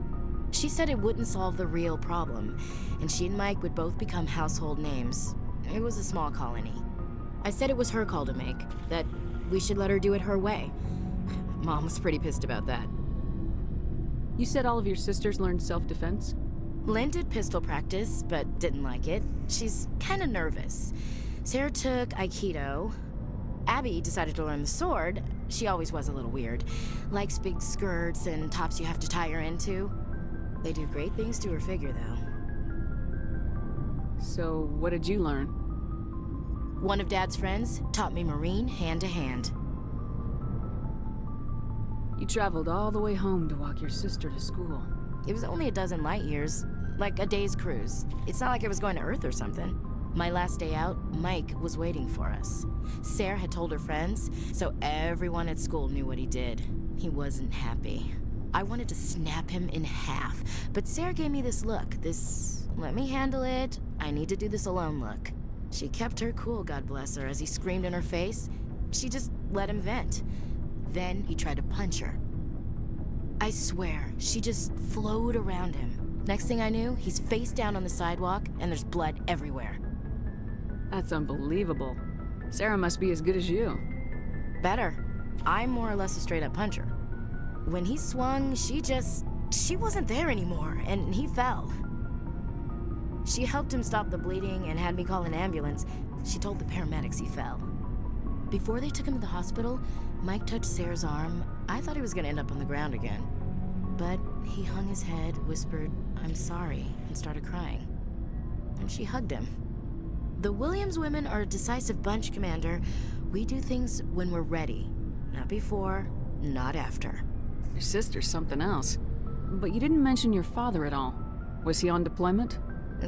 She said it wouldn't solve the real problem, and she and Mike would both become household names. It was a small colony. I said it was her call to make, that we should let her do it her way. Mom was pretty pissed about that. You said all of your sisters learned self-defense? Lynn did pistol practice, but didn't like it. She's kinda nervous. Sarah took Aikido. Abby decided to learn the sword. She always was a little weird. Likes big skirts and tops you have to tie her into. They do great things to her figure, though. So, what did you learn? One of Dad's friends taught me Marine hand to hand. You traveled all the way home to walk your sister to school. It was only a dozen light years, like a day's cruise. It's not like I was going to Earth or something. My last day out, Mike was waiting for us. Sarah had told her friends, so everyone at school knew what he did. He wasn't happy. I wanted to snap him in half, but Sarah gave me this look, this let me handle it, I need to do this alone look. She kept her cool, God bless her, as he screamed in her face. She just let him vent. Then he tried to punch her. I swear, she just flowed around him. Next thing I knew, he's face down on the sidewalk, and there's blood everywhere. That's unbelievable. Sarah must be as good as you. Better. I'm more or less a straight-up puncher. When he swung, she wasn't there anymore, and he fell. She helped him stop the bleeding and had me call an ambulance. She told the paramedics he fell. Before they took him to the hospital, Mike touched Sarah's arm. I thought he was gonna end up on the ground again. But he hung his head, whispered, "I'm sorry," and started crying. And she hugged him. The Williams women are a decisive bunch, Commander. We do things when we're ready. Not before, not after. Your sister's something else. But you didn't mention your father at all. Was he on deployment?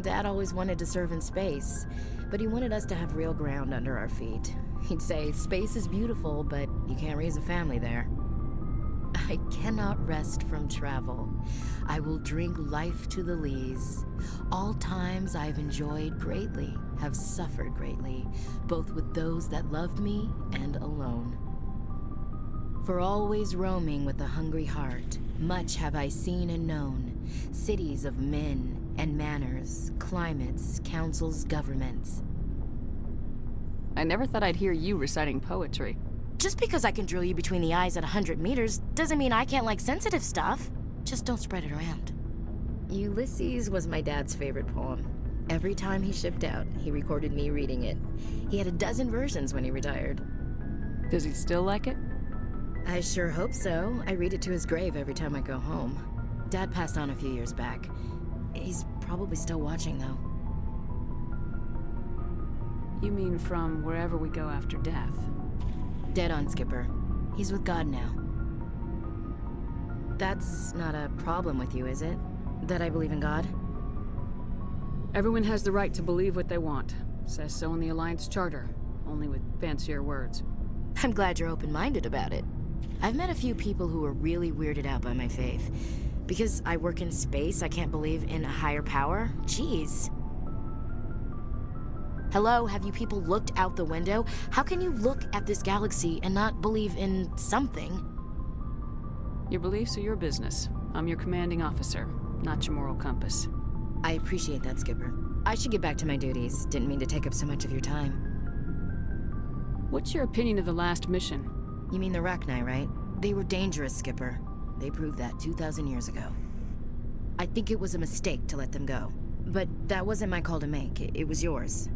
Dad always wanted to serve in space, but he wanted us to have real ground under our feet. He'd say, space is beautiful, but you can't raise a family there. I cannot rest from travel. I will drink life to the lees. All times I've enjoyed greatly, have suffered greatly, both with those that loved me and alone. For always roaming with a hungry heart, much have I seen and known, cities of men and manners, climates, councils, governments. I never thought I'd hear you reciting poetry. Just because I can drill you between the eyes at 100 meters doesn't mean I can't like sensitive stuff. Just don't spread it around. Ulysses was my dad's favorite poem. Every time he shipped out, he recorded me reading it. He had a dozen versions when he retired. Does he still like it? I sure hope so. I read it to his grave every time I go home. Dad passed on a few years back. He's probably still watching, though. You mean from wherever we go after death? Dead on, Skipper. He's with God now. That's not a problem with you, is it? That I believe in God? Everyone has the right to believe what they want. Says so in the Alliance Charter, only with fancier words. I'm glad you're open-minded about it. I've met a few people who are really weirded out by my faith. Because I work in space, I can't believe in a higher power? Jeez. Hello, have you people looked out the window? How can you look at this galaxy and not believe in something? Your beliefs are your business. I'm your commanding officer, not your moral compass. I appreciate that, Skipper. I should get back to my duties. Didn't mean to take up so much of your time. What's your opinion of the last mission? You mean the Rachni, right? They were dangerous, Skipper. They proved that 2,000 years ago. I think it was a mistake to let them go. But that wasn't my call to make. It was yours.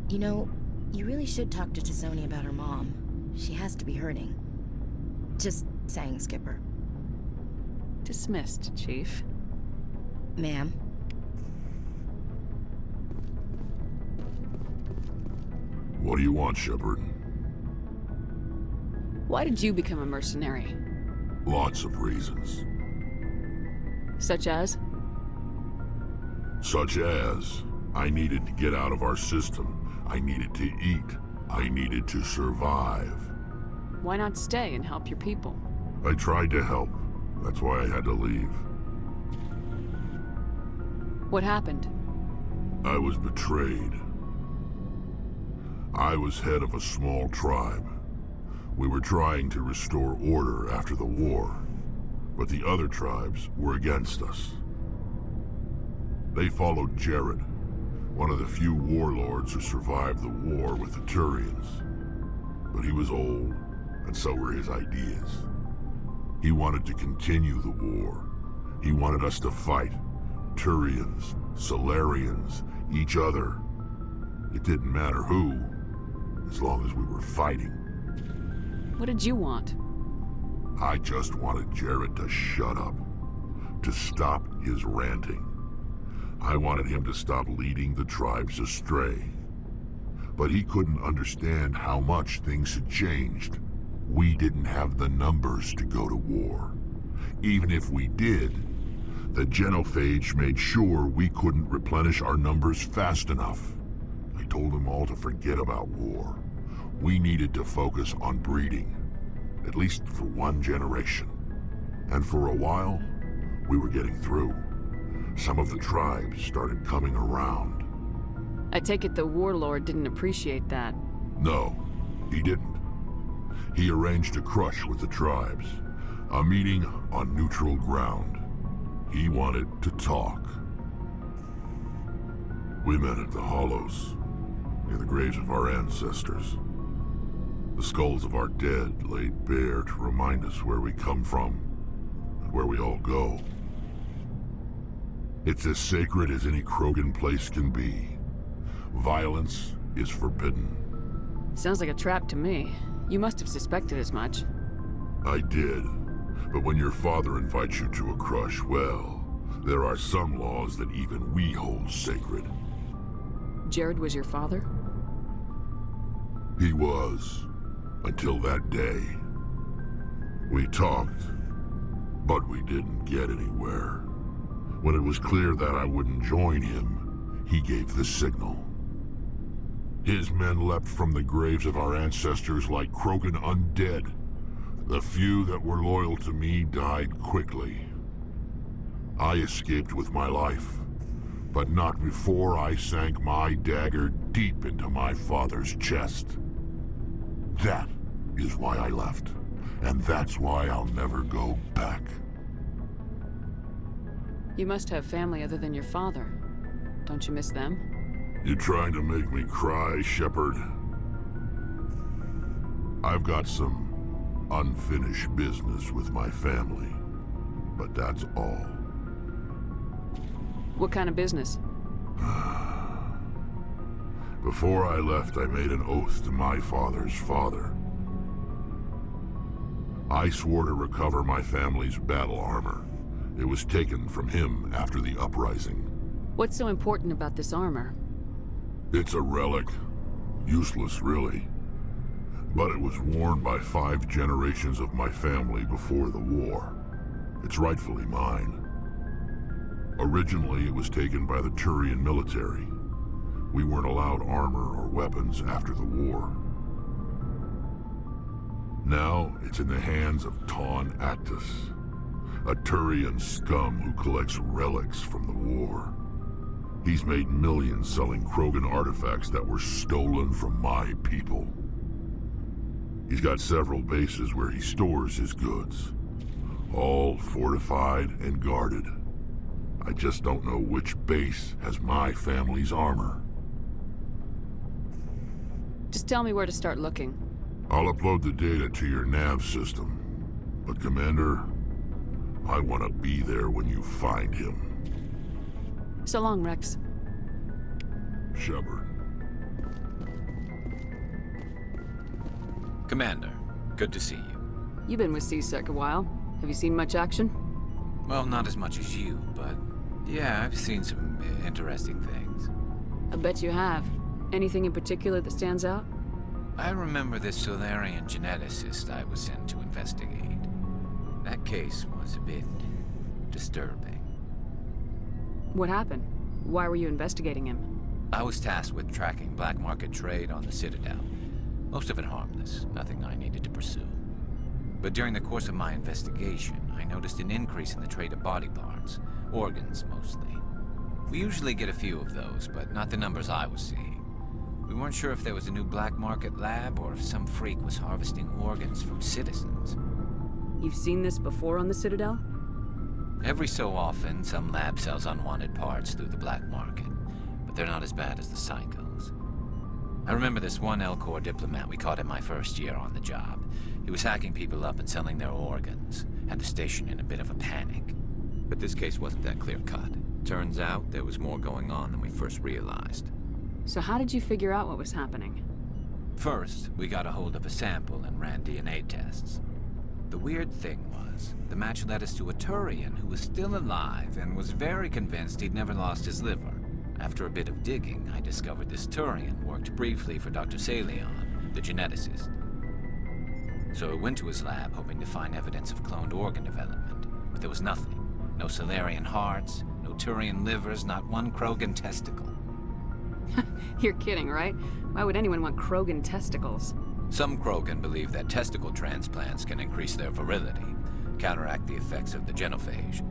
You know, you really should talk to T'Soni about her mom. She has to be hurting. Just saying, Skipper. Dismissed, Chief. Ma'am. What do you want, Shepard? Why did you become a mercenary? Lots of reasons. Such as? Such as, I needed to get out of our system. I needed to eat. I needed to survive. Why not stay and help your people? I tried to help. That's why I had to leave. What happened? I was betrayed. I was head of a small tribe. We were trying to restore order after the war, but the other tribes were against us. They followed Jared, one of the few warlords who survived the war with the Turians. But he was old, and so were his ideas. He wanted to continue the war. He wanted us to fight. Turians, Solarians, each other. It didn't matter who, as long as we were fighting. What did you want? I just wanted Jared to shut up, to stop his ranting. I wanted him to stop leading the tribes astray. But he couldn't understand how much things had changed. We didn't have the numbers to go to war. Even if we did, the genophage made sure we couldn't replenish our numbers fast enough. I told them all to forget about war. We needed to focus on breeding, at least for one generation. And for a while, we were getting through. Some of the tribes started coming around. I take it the warlord didn't appreciate that. No, he didn't. He arranged a crush with the tribes, a meeting on neutral ground. He wanted to talk. We met at the Hollows, near the graves of our ancestors. The skulls of our dead laid bare to remind us where we come from and where we all go. It's as sacred as any Krogan place can be. Violence is forbidden. Sounds like a trap to me. You must have suspected as much. I did. But when your father invites you to a crush, well, there are some laws that even we hold sacred. Jared was your father? He was, until that day. We talked, but we didn't get anywhere. When it was clear that I wouldn't join him, he gave the signal. His men leapt from the graves of our ancestors like Krogan undead. The few that were loyal to me died quickly. I escaped with my life, but not before I sank my dagger deep into my father's chest. That is why I left, and that's why I'll never go back. You must have family other than your father. Don't you miss them? You trying to make me cry, Shepard? I've got some unfinished business with my family, but that's all. What kind of business? Before I left, I made an oath to my father's father. I swore to recover my family's battle armor. It was taken from him after the uprising. What's so important about this armor? It's a relic. Useless, really. But it was worn by 5 generations of my family before the war. It's rightfully mine. Originally, it was taken by the Turian military. We weren't allowed armor or weapons after the war. Now, it's in the hands of Taun Actus, a Turian scum who collects relics from the war. He's made millions selling Krogan artifacts that were stolen from my people. He's got several bases where he stores his goods, all fortified and guarded. I just don't know which base has my family's armor. Just tell me where to start looking. I'll upload the data to your nav system. But Commander, I want to be there when you find him. So long, Rex. Shepard. Commander, good to see you. You've been with C-Sec a while. Have you seen much action? Well, not as much as you, but yeah, I've seen some interesting things. I bet you have. Anything in particular that stands out? I remember this Solarian geneticist I was sent to investigate. That case was a bit disturbing. What happened? Why were you investigating him? I was tasked with tracking black market trade on the Citadel. Most of it harmless, nothing I needed to pursue. But during the course of my investigation, I noticed an increase in the trade of body parts, organs mostly. We usually get a few of those, but not the numbers I was seeing. We weren't sure if there was a new black market lab or if some freak was harvesting organs from citizens. You've seen this before on the Citadel? Every so often, some lab sells unwanted parts through the black market, but they're not as bad as the psychos. I remember this one Elcor diplomat we caught in my first year on the job. He was hacking people up and selling their organs, had the station in a bit of a panic. But this case wasn't that clear-cut. Turns out there was more going on than we first realized. So how did you figure out what was happening? First, we got a hold of a sample and ran DNA tests. The weird thing was, the match led us to a Turian who was still alive and was very convinced he'd never lost his liver. After a bit of digging, I discovered this Turian worked briefly for Dr. Salion, the geneticist. So I went to his lab hoping to find evidence of cloned organ development, but there was nothing. No Salarian hearts, no Turian livers, not one Krogan testicle. You're kidding, right? Why would anyone want Krogan testicles? Some Krogan believe that testicle transplants can increase their virility, counteract the effects of the genophage.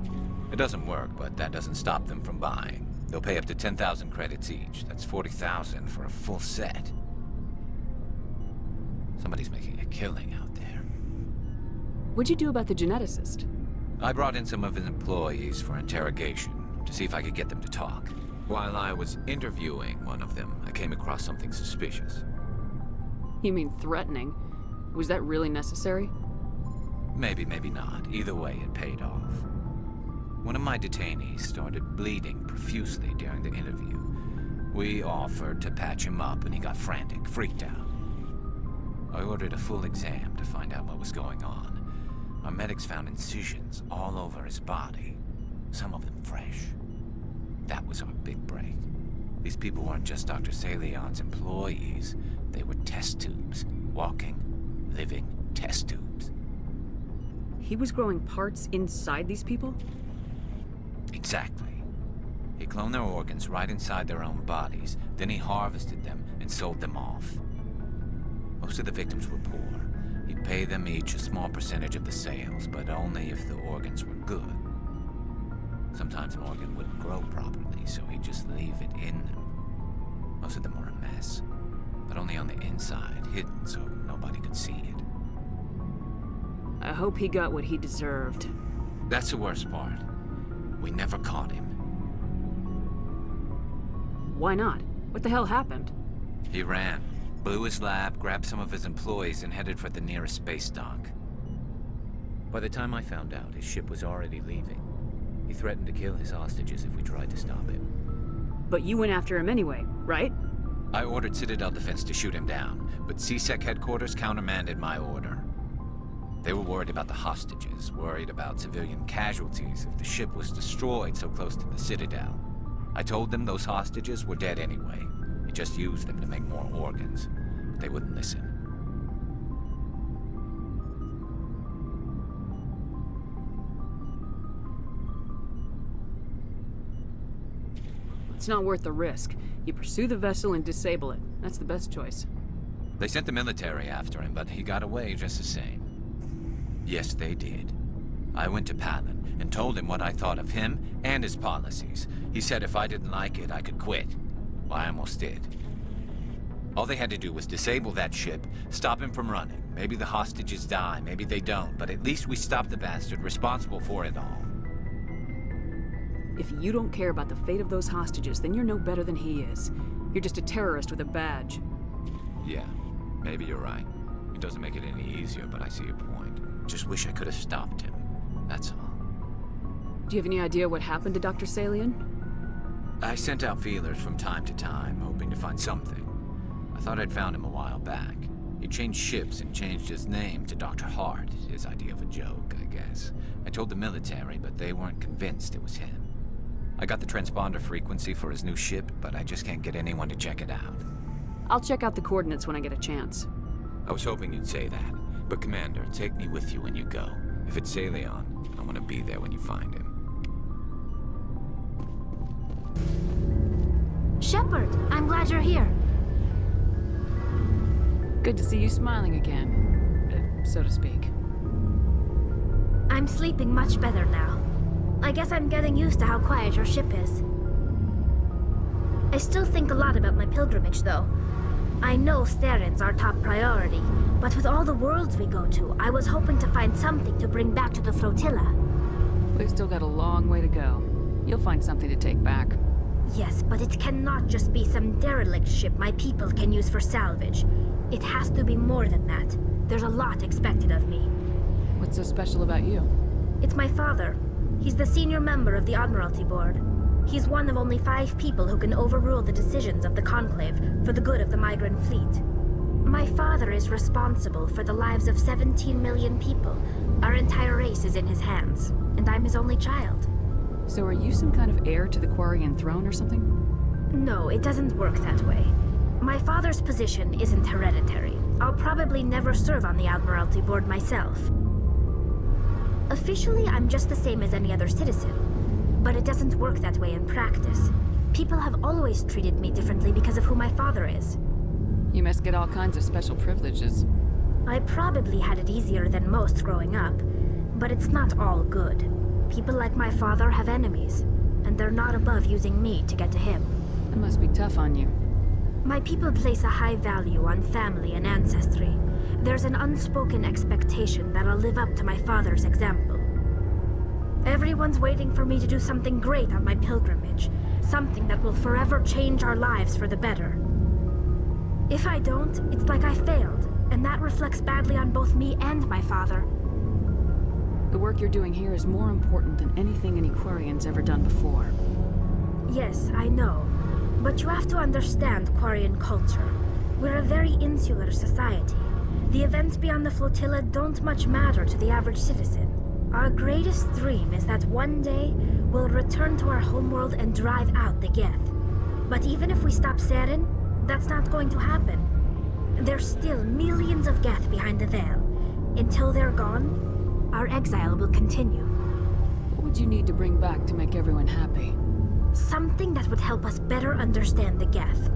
It doesn't work, but that doesn't stop them from buying. They'll pay up to 10,000 credits each. That's 40,000 for a full set. Somebody's making a killing out there. What'd you do about the geneticist? I brought in some of his employees for interrogation, to see if I could get them to talk. While I was interviewing one of them, I came across something suspicious. You mean threatening? Was that really necessary? Maybe, maybe not. Either way, it paid off. One of my detainees started bleeding profusely during the interview. We offered to patch him up and he got frantic, freaked out. I ordered a full exam to find out what was going on. Our medics found incisions all over his body, some of them fresh. That was our big break. These people weren't just Dr. Salion's employees. They were test tubes. Walking, living test tubes. He was growing parts inside these people? Exactly. He cloned their organs right inside their own bodies. Then he harvested them and sold them off. Most of the victims were poor. He'd pay them each a small percentage of the sales, but only if the organs were good. Sometimes an organ wouldn't grow properly, so he'd just leave it in them. Most of them were a mess, but only on the inside, hidden so nobody could see it. I hope he got what he deserved. That's the worst part. We never caught him. Why not? What the hell happened? He ran, blew his lab, grabbed some of his employees, and headed for the nearest space dock. By the time I found out, his ship was already leaving. He threatened to kill his hostages if we tried to stop him. But you went after him anyway, right? I ordered Citadel Defense to shoot him down, but CSEC headquarters countermanded my order. They were worried about the hostages, worried about civilian casualties if the ship was destroyed so close to the Citadel. I told them those hostages were dead anyway. He just used them to make more organs. But they wouldn't listen. It's not worth the risk. You pursue the vessel and disable it. That's the best choice. They sent the military after him, but he got away just the same. Yes, they did. I went to Palin and told him what I thought of him and his policies. He said if I didn't like it, I could quit. Well, I almost did. All they had to do was disable that ship, stop him from running. Maybe the hostages die, maybe they don't, but at least we stopped the bastard responsible for it all. If you don't care about the fate of those hostages, then you're no better than he is. You're just a terrorist with a badge. Yeah, maybe you're right. It doesn't make it any easier, but I see your point. Just wish I could have stopped him. That's all. Do you have any idea what happened to Dr. Salion? I sent out feelers from time to time, hoping to find something. I thought I'd found him a while back. He changed ships and changed his name to Dr. Hart, his idea of a joke, I guess. I told the military, but they weren't convinced it was him. I got the transponder frequency for his new ship, but I just can't get anyone to check it out. I'll check out the coordinates when I get a chance. I was hoping you'd say that. But Commander, take me with you when you go. If it's Salion, I want to be there when you find him. Shepard, I'm glad you're here. Good to see you smiling again, so to speak. I'm sleeping much better now. I guess I'm getting used to how quiet your ship is. I still think a lot about my pilgrimage, though. I know Saren's our top priority, but with all the worlds we go to, I was hoping to find something to bring back to the flotilla. We've still got a long way to go. You'll find something to take back. Yes, but it cannot just be some derelict ship my people can use for salvage. It has to be more than that. There's a lot expected of me. What's so special about you? It's my father. He's the senior member of the Admiralty Board. He's one of only 5 people who can overrule the decisions of the Conclave for the good of the migrant fleet. My father is responsible for the lives of 17 million people. Our entire race is in his hands, and I'm his only child. So are you some kind of heir to the Quarian throne or something? No, it doesn't work that way. My father's position isn't hereditary. I'll probably never serve on the Admiralty Board myself. Officially, I'm just the same as any other citizen. But it doesn't work that way in practice. People have always treated me differently because of who my father is. You must get all kinds of special privileges. I probably had it easier than most growing up, but it's not all good. People like my father have enemies, and they're not above using me to get to him. It must be tough on you. My people place a high value on family and ancestry. There's an unspoken expectation that I'll live up to my father's example. Everyone's waiting for me to do something great on my pilgrimage, something that will forever change our lives for the better. If I don't, it's like I failed, and that reflects badly on both me and my father. The work you're doing here is more important than anything any Quarian's ever done before. Yes, I know. But you have to understand Quarian culture. We're a very insular society. The events beyond the flotilla don't much matter to the average citizen. Our greatest dream is that one day we'll return to our homeworld and drive out the Geth. But even if we stop Saren, that's not going to happen. There's still millions of Geth behind the veil. Until they're gone, our exile will continue. What would you need to bring back to make everyone happy? Something that would help us better understand the Geth.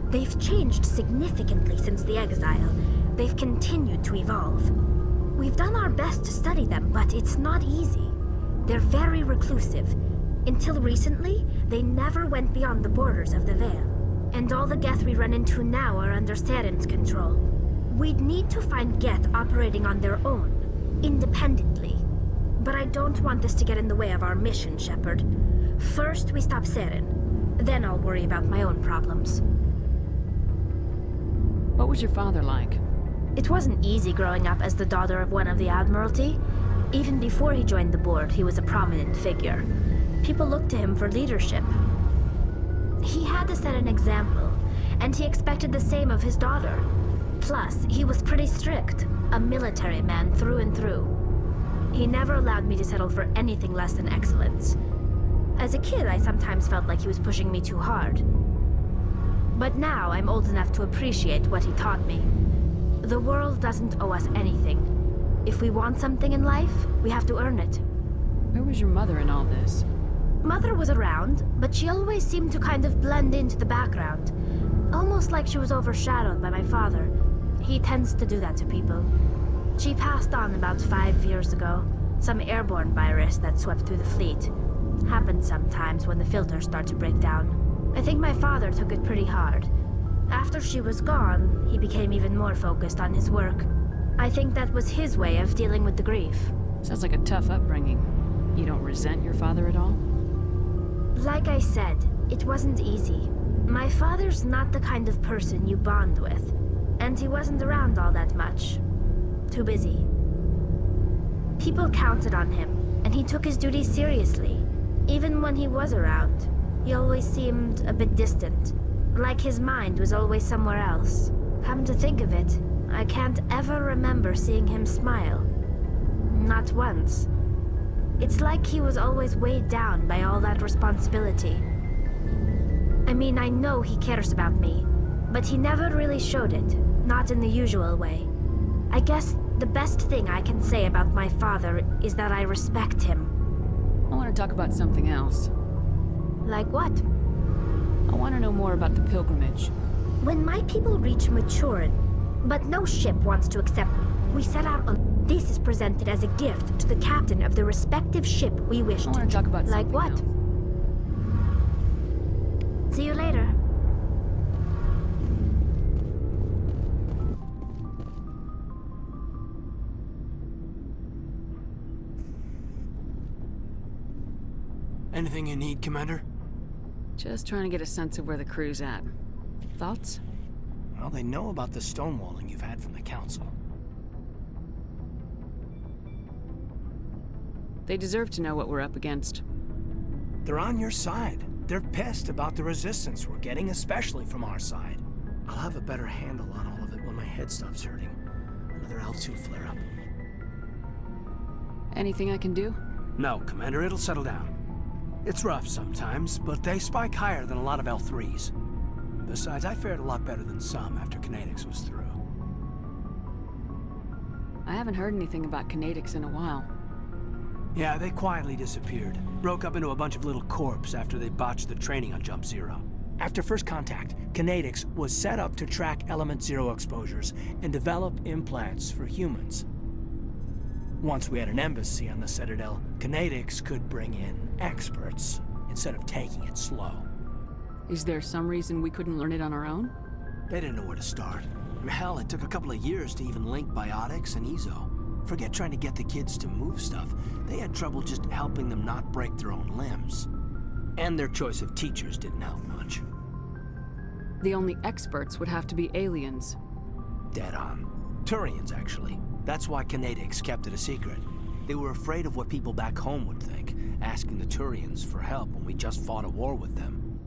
They've changed significantly since the exile. They've continued to evolve. We've done our best to study them, but it's not easy. They're very reclusive. Until recently, they never went beyond the borders of the Veil. And all the Geth we run into now are under Saren's control. We'd need to find Geth operating on their own, independently. But I don't want this to get in the way of our mission, Shepard. First, we stop Saren. Then I'll worry about my own problems. What was your father like? It wasn't easy growing up as the daughter of one of the Admiralty. Even before he joined the board, he was a prominent figure. People looked to him for leadership. He had to set an example, and he expected the same of his daughter. Plus, he was pretty strict, a military man through and through. He never allowed me to settle for anything less than excellence. As a kid, I sometimes felt like he was pushing me too hard. But now I'm old enough to appreciate what he taught me. The world doesn't owe us anything. If we want something in life, we have to earn it. Where was your mother in all this? Mother was around, but she always seemed to kind of blend into the background. Almost like she was overshadowed by my father. He tends to do that to people. She passed on about 5 years ago. Some airborne virus that swept through the fleet. Happens sometimes when the filters start to break down. I think my father took it pretty hard. After she was gone, he became even more focused on his work. I think that was his way of dealing with the grief. Sounds like a tough upbringing. You don't resent your father at all? Like I said, it wasn't easy. My father's not the kind of person you bond with. And he wasn't around all that much. Too busy. People counted on him, and he took his duties seriously. Even when he was around, he always seemed a bit distant. Like his mind was always somewhere else. Come to think of it, I can't ever remember seeing him smile. Not once. It's like he was always weighed down by all that responsibility. I mean, I know he cares about me, but he never really showed it, not in the usual way. I guess the best thing I can say about my father is that I respect him. I want to talk about something else. Like what? I want to know more about the pilgrimage. When my people reach maturity, But no ship wants to accept. We set out on. This is presented as a gift to the captain of the respective ship we wish to. I want to talk about like what? else. See you later. Anything you need, Commander? Just trying to get a sense of where the crew's at. Thoughts? Well, they know about the stonewalling you've had from the Council. They deserve to know what we're up against. They're on your side. They're pissed about the resistance we're getting, especially from our side. I'll have a better handle on all of it when my head stops hurting. Another L2 flare-up. Anything I can do? No, Commander, it'll settle down. It's rough sometimes, but they spike higher than a lot of L3s. Besides, I fared a lot better than some after Kinetics was through. I haven't heard anything about Kinetics in a while. Yeah, they quietly disappeared. Broke up into a bunch of little corps after they botched the training on Jump Zero. After first contact, Kinetics was set up to track Element Zero exposures and develop implants for humans. Once we had an embassy on the Citadel, Kinetics could bring in experts instead of taking it slow. Is there some reason we couldn't learn it on our own? They didn't know where to start. Hell, it took a couple of years to even link biotics and Ezo. Forget trying to get the kids to move stuff. They had trouble just helping them not break their own limbs. And their choice of teachers didn't help much. The only experts would have to be aliens. Dead on. Turians, actually. That's why Kinetics kept it a secret. They were afraid of what people back home would think, asking the Turians for help when we just fought a war with them.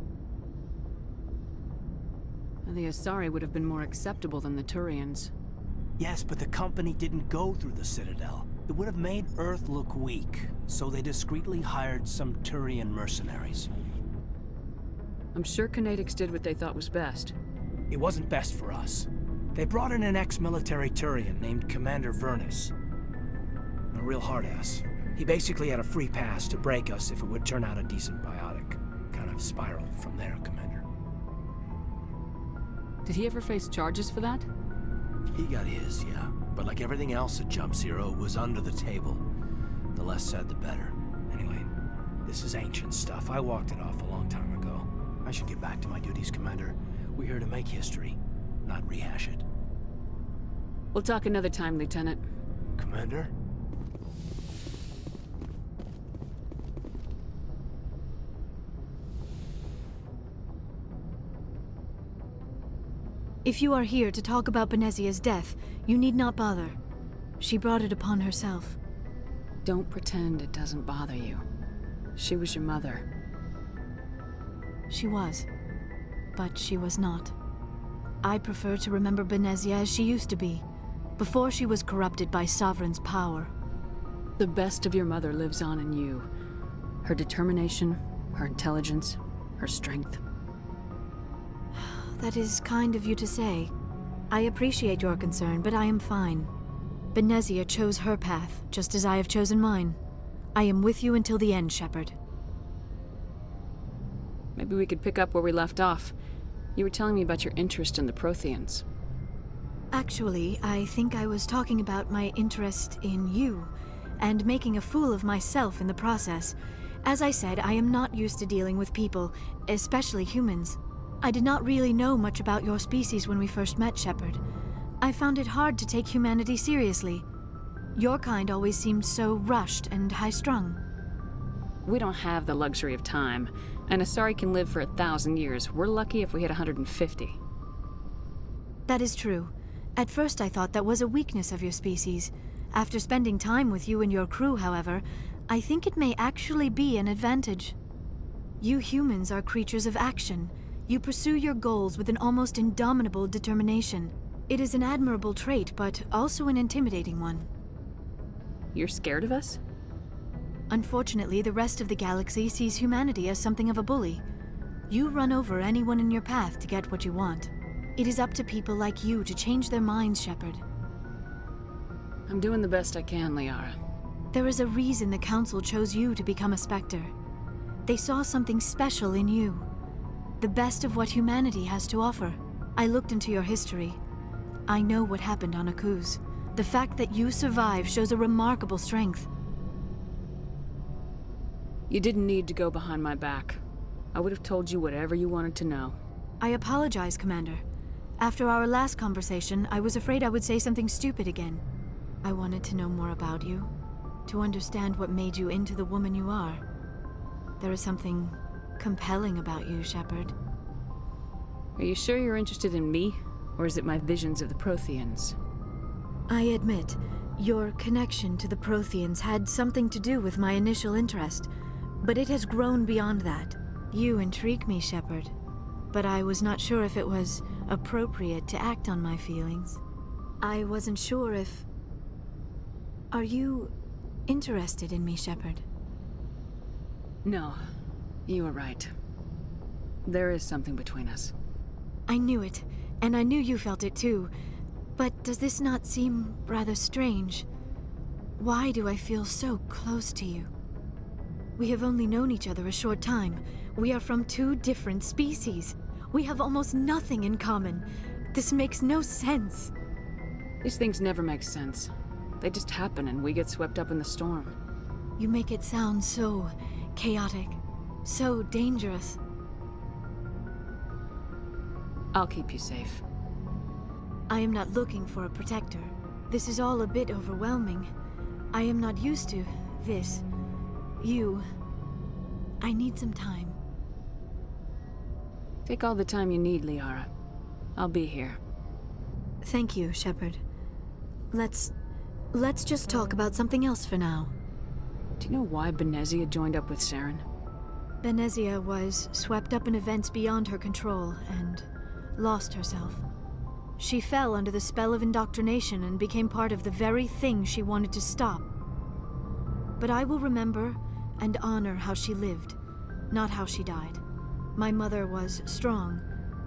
The Asari would have been more acceptable than the Turians. Yes, but the company didn't go through the Citadel. It would have made Earth look weak, so they discreetly hired some Turian mercenaries. I'm sure Kinetics did what they thought was best. It wasn't best for us. They brought in an ex-military Turian named Commander Vernus. A real hard-ass. He basically had a free pass to break us if it would turn out a decent biotic. Kind of spiraled from there, Commander. Did he ever face charges for that? He got his, yeah. But like everything else at Jump Zero, it was under the table. The less said, the better. Anyway, this is ancient stuff. I walked it off a long time ago. I should get back to my duties, Commander. We're here to make history, not rehash it. We'll talk another time, Lieutenant. Commander? If you are here to talk about Benezia's death, you need not bother. She brought it upon herself. Don't pretend it doesn't bother you. She was your mother. She was. But she was not. I prefer to remember Benezia as she used to be, before she was corrupted by Sovereign's power. The best of your mother lives on in you. Her determination, her intelligence, her strength. That is kind of you to say. I appreciate your concern, but I am fine. Benezia chose her path, just as I have chosen mine. I am with you until the end, Shepard. Maybe we could pick up where we left off. You were telling me about your interest in the Protheans. Actually, I think I was talking about my interest in you, and making a fool of myself in the process. As I said, I am not used to dealing with people, especially humans. I did not really know much about your species when we first met, Shepard. I found it hard to take humanity seriously. Your kind always seemed so rushed and high-strung. We don't have the luxury of time. An Asari can live for 1,000 years. We're lucky if we hit 150. That is true. At first I thought that was a weakness of your species. After spending time with you and your crew, however, I think it may actually be an advantage. You humans are creatures of action. You pursue your goals with an almost indomitable determination. It is an admirable trait, but also an intimidating one. You're scared of us? Unfortunately, the rest of the galaxy sees humanity as something of a bully. You run over anyone in your path to get what you want. It is up to people like you to change their minds, Shepard. I'm doing the best I can, Liara. There is a reason the Council chose you to become a Spectre. They saw something special in you. The best of what humanity has to offer. I looked into your history. I know what happened on Akuz. The fact that you survived shows a remarkable strength. You didn't need to go behind my back. I would have told you whatever you wanted to know. I apologize, Commander. After our last conversation, I was afraid I would say something stupid again. I wanted to know more about you, to understand what made you into the woman you are. There is something compelling about you, Shepard. Are you sure you're interested in me, or is it my visions of the Protheans? I admit, your connection to the Protheans had something to do with my initial interest, but it has grown beyond that. You intrigue me, Shepard, but I was not sure if it was appropriate to act on my feelings. I wasn't sure if... Are you interested in me, Shepard? No, you were right. There is something between us. I knew it, and I knew you felt it too. But does this not seem rather strange? Why do I feel so close to you? We have only known each other a short time. We are from two different species. We have almost nothing in common. This makes no sense. These things never make sense. They just happen and we get swept up in the storm. You make it sound so chaotic, so dangerous. I'll keep you safe. I am not looking for a protector. This is all a bit overwhelming. I am not used to this. You. I need some time. Take all the time you need, Liara. I'll be here. Thank you, Shepard. Let's just talk about something else for now. Do you know why Benezia joined up with Saren? Benezia was swept up in events beyond her control and lost herself. She fell under the spell of indoctrination and became part of the very thing she wanted to stop. But I will remember and honor how she lived, not how she died. My mother was strong,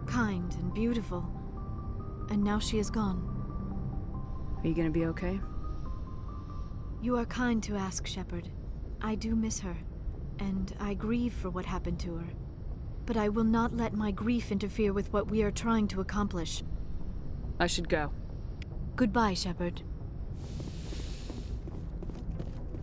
kind, and beautiful, and now she is gone. Are you gonna be okay? You are kind to ask, Shepard. I do miss her, and I grieve for what happened to her. But I will not let my grief interfere with what we are trying to accomplish. I should go. Goodbye, Shepard.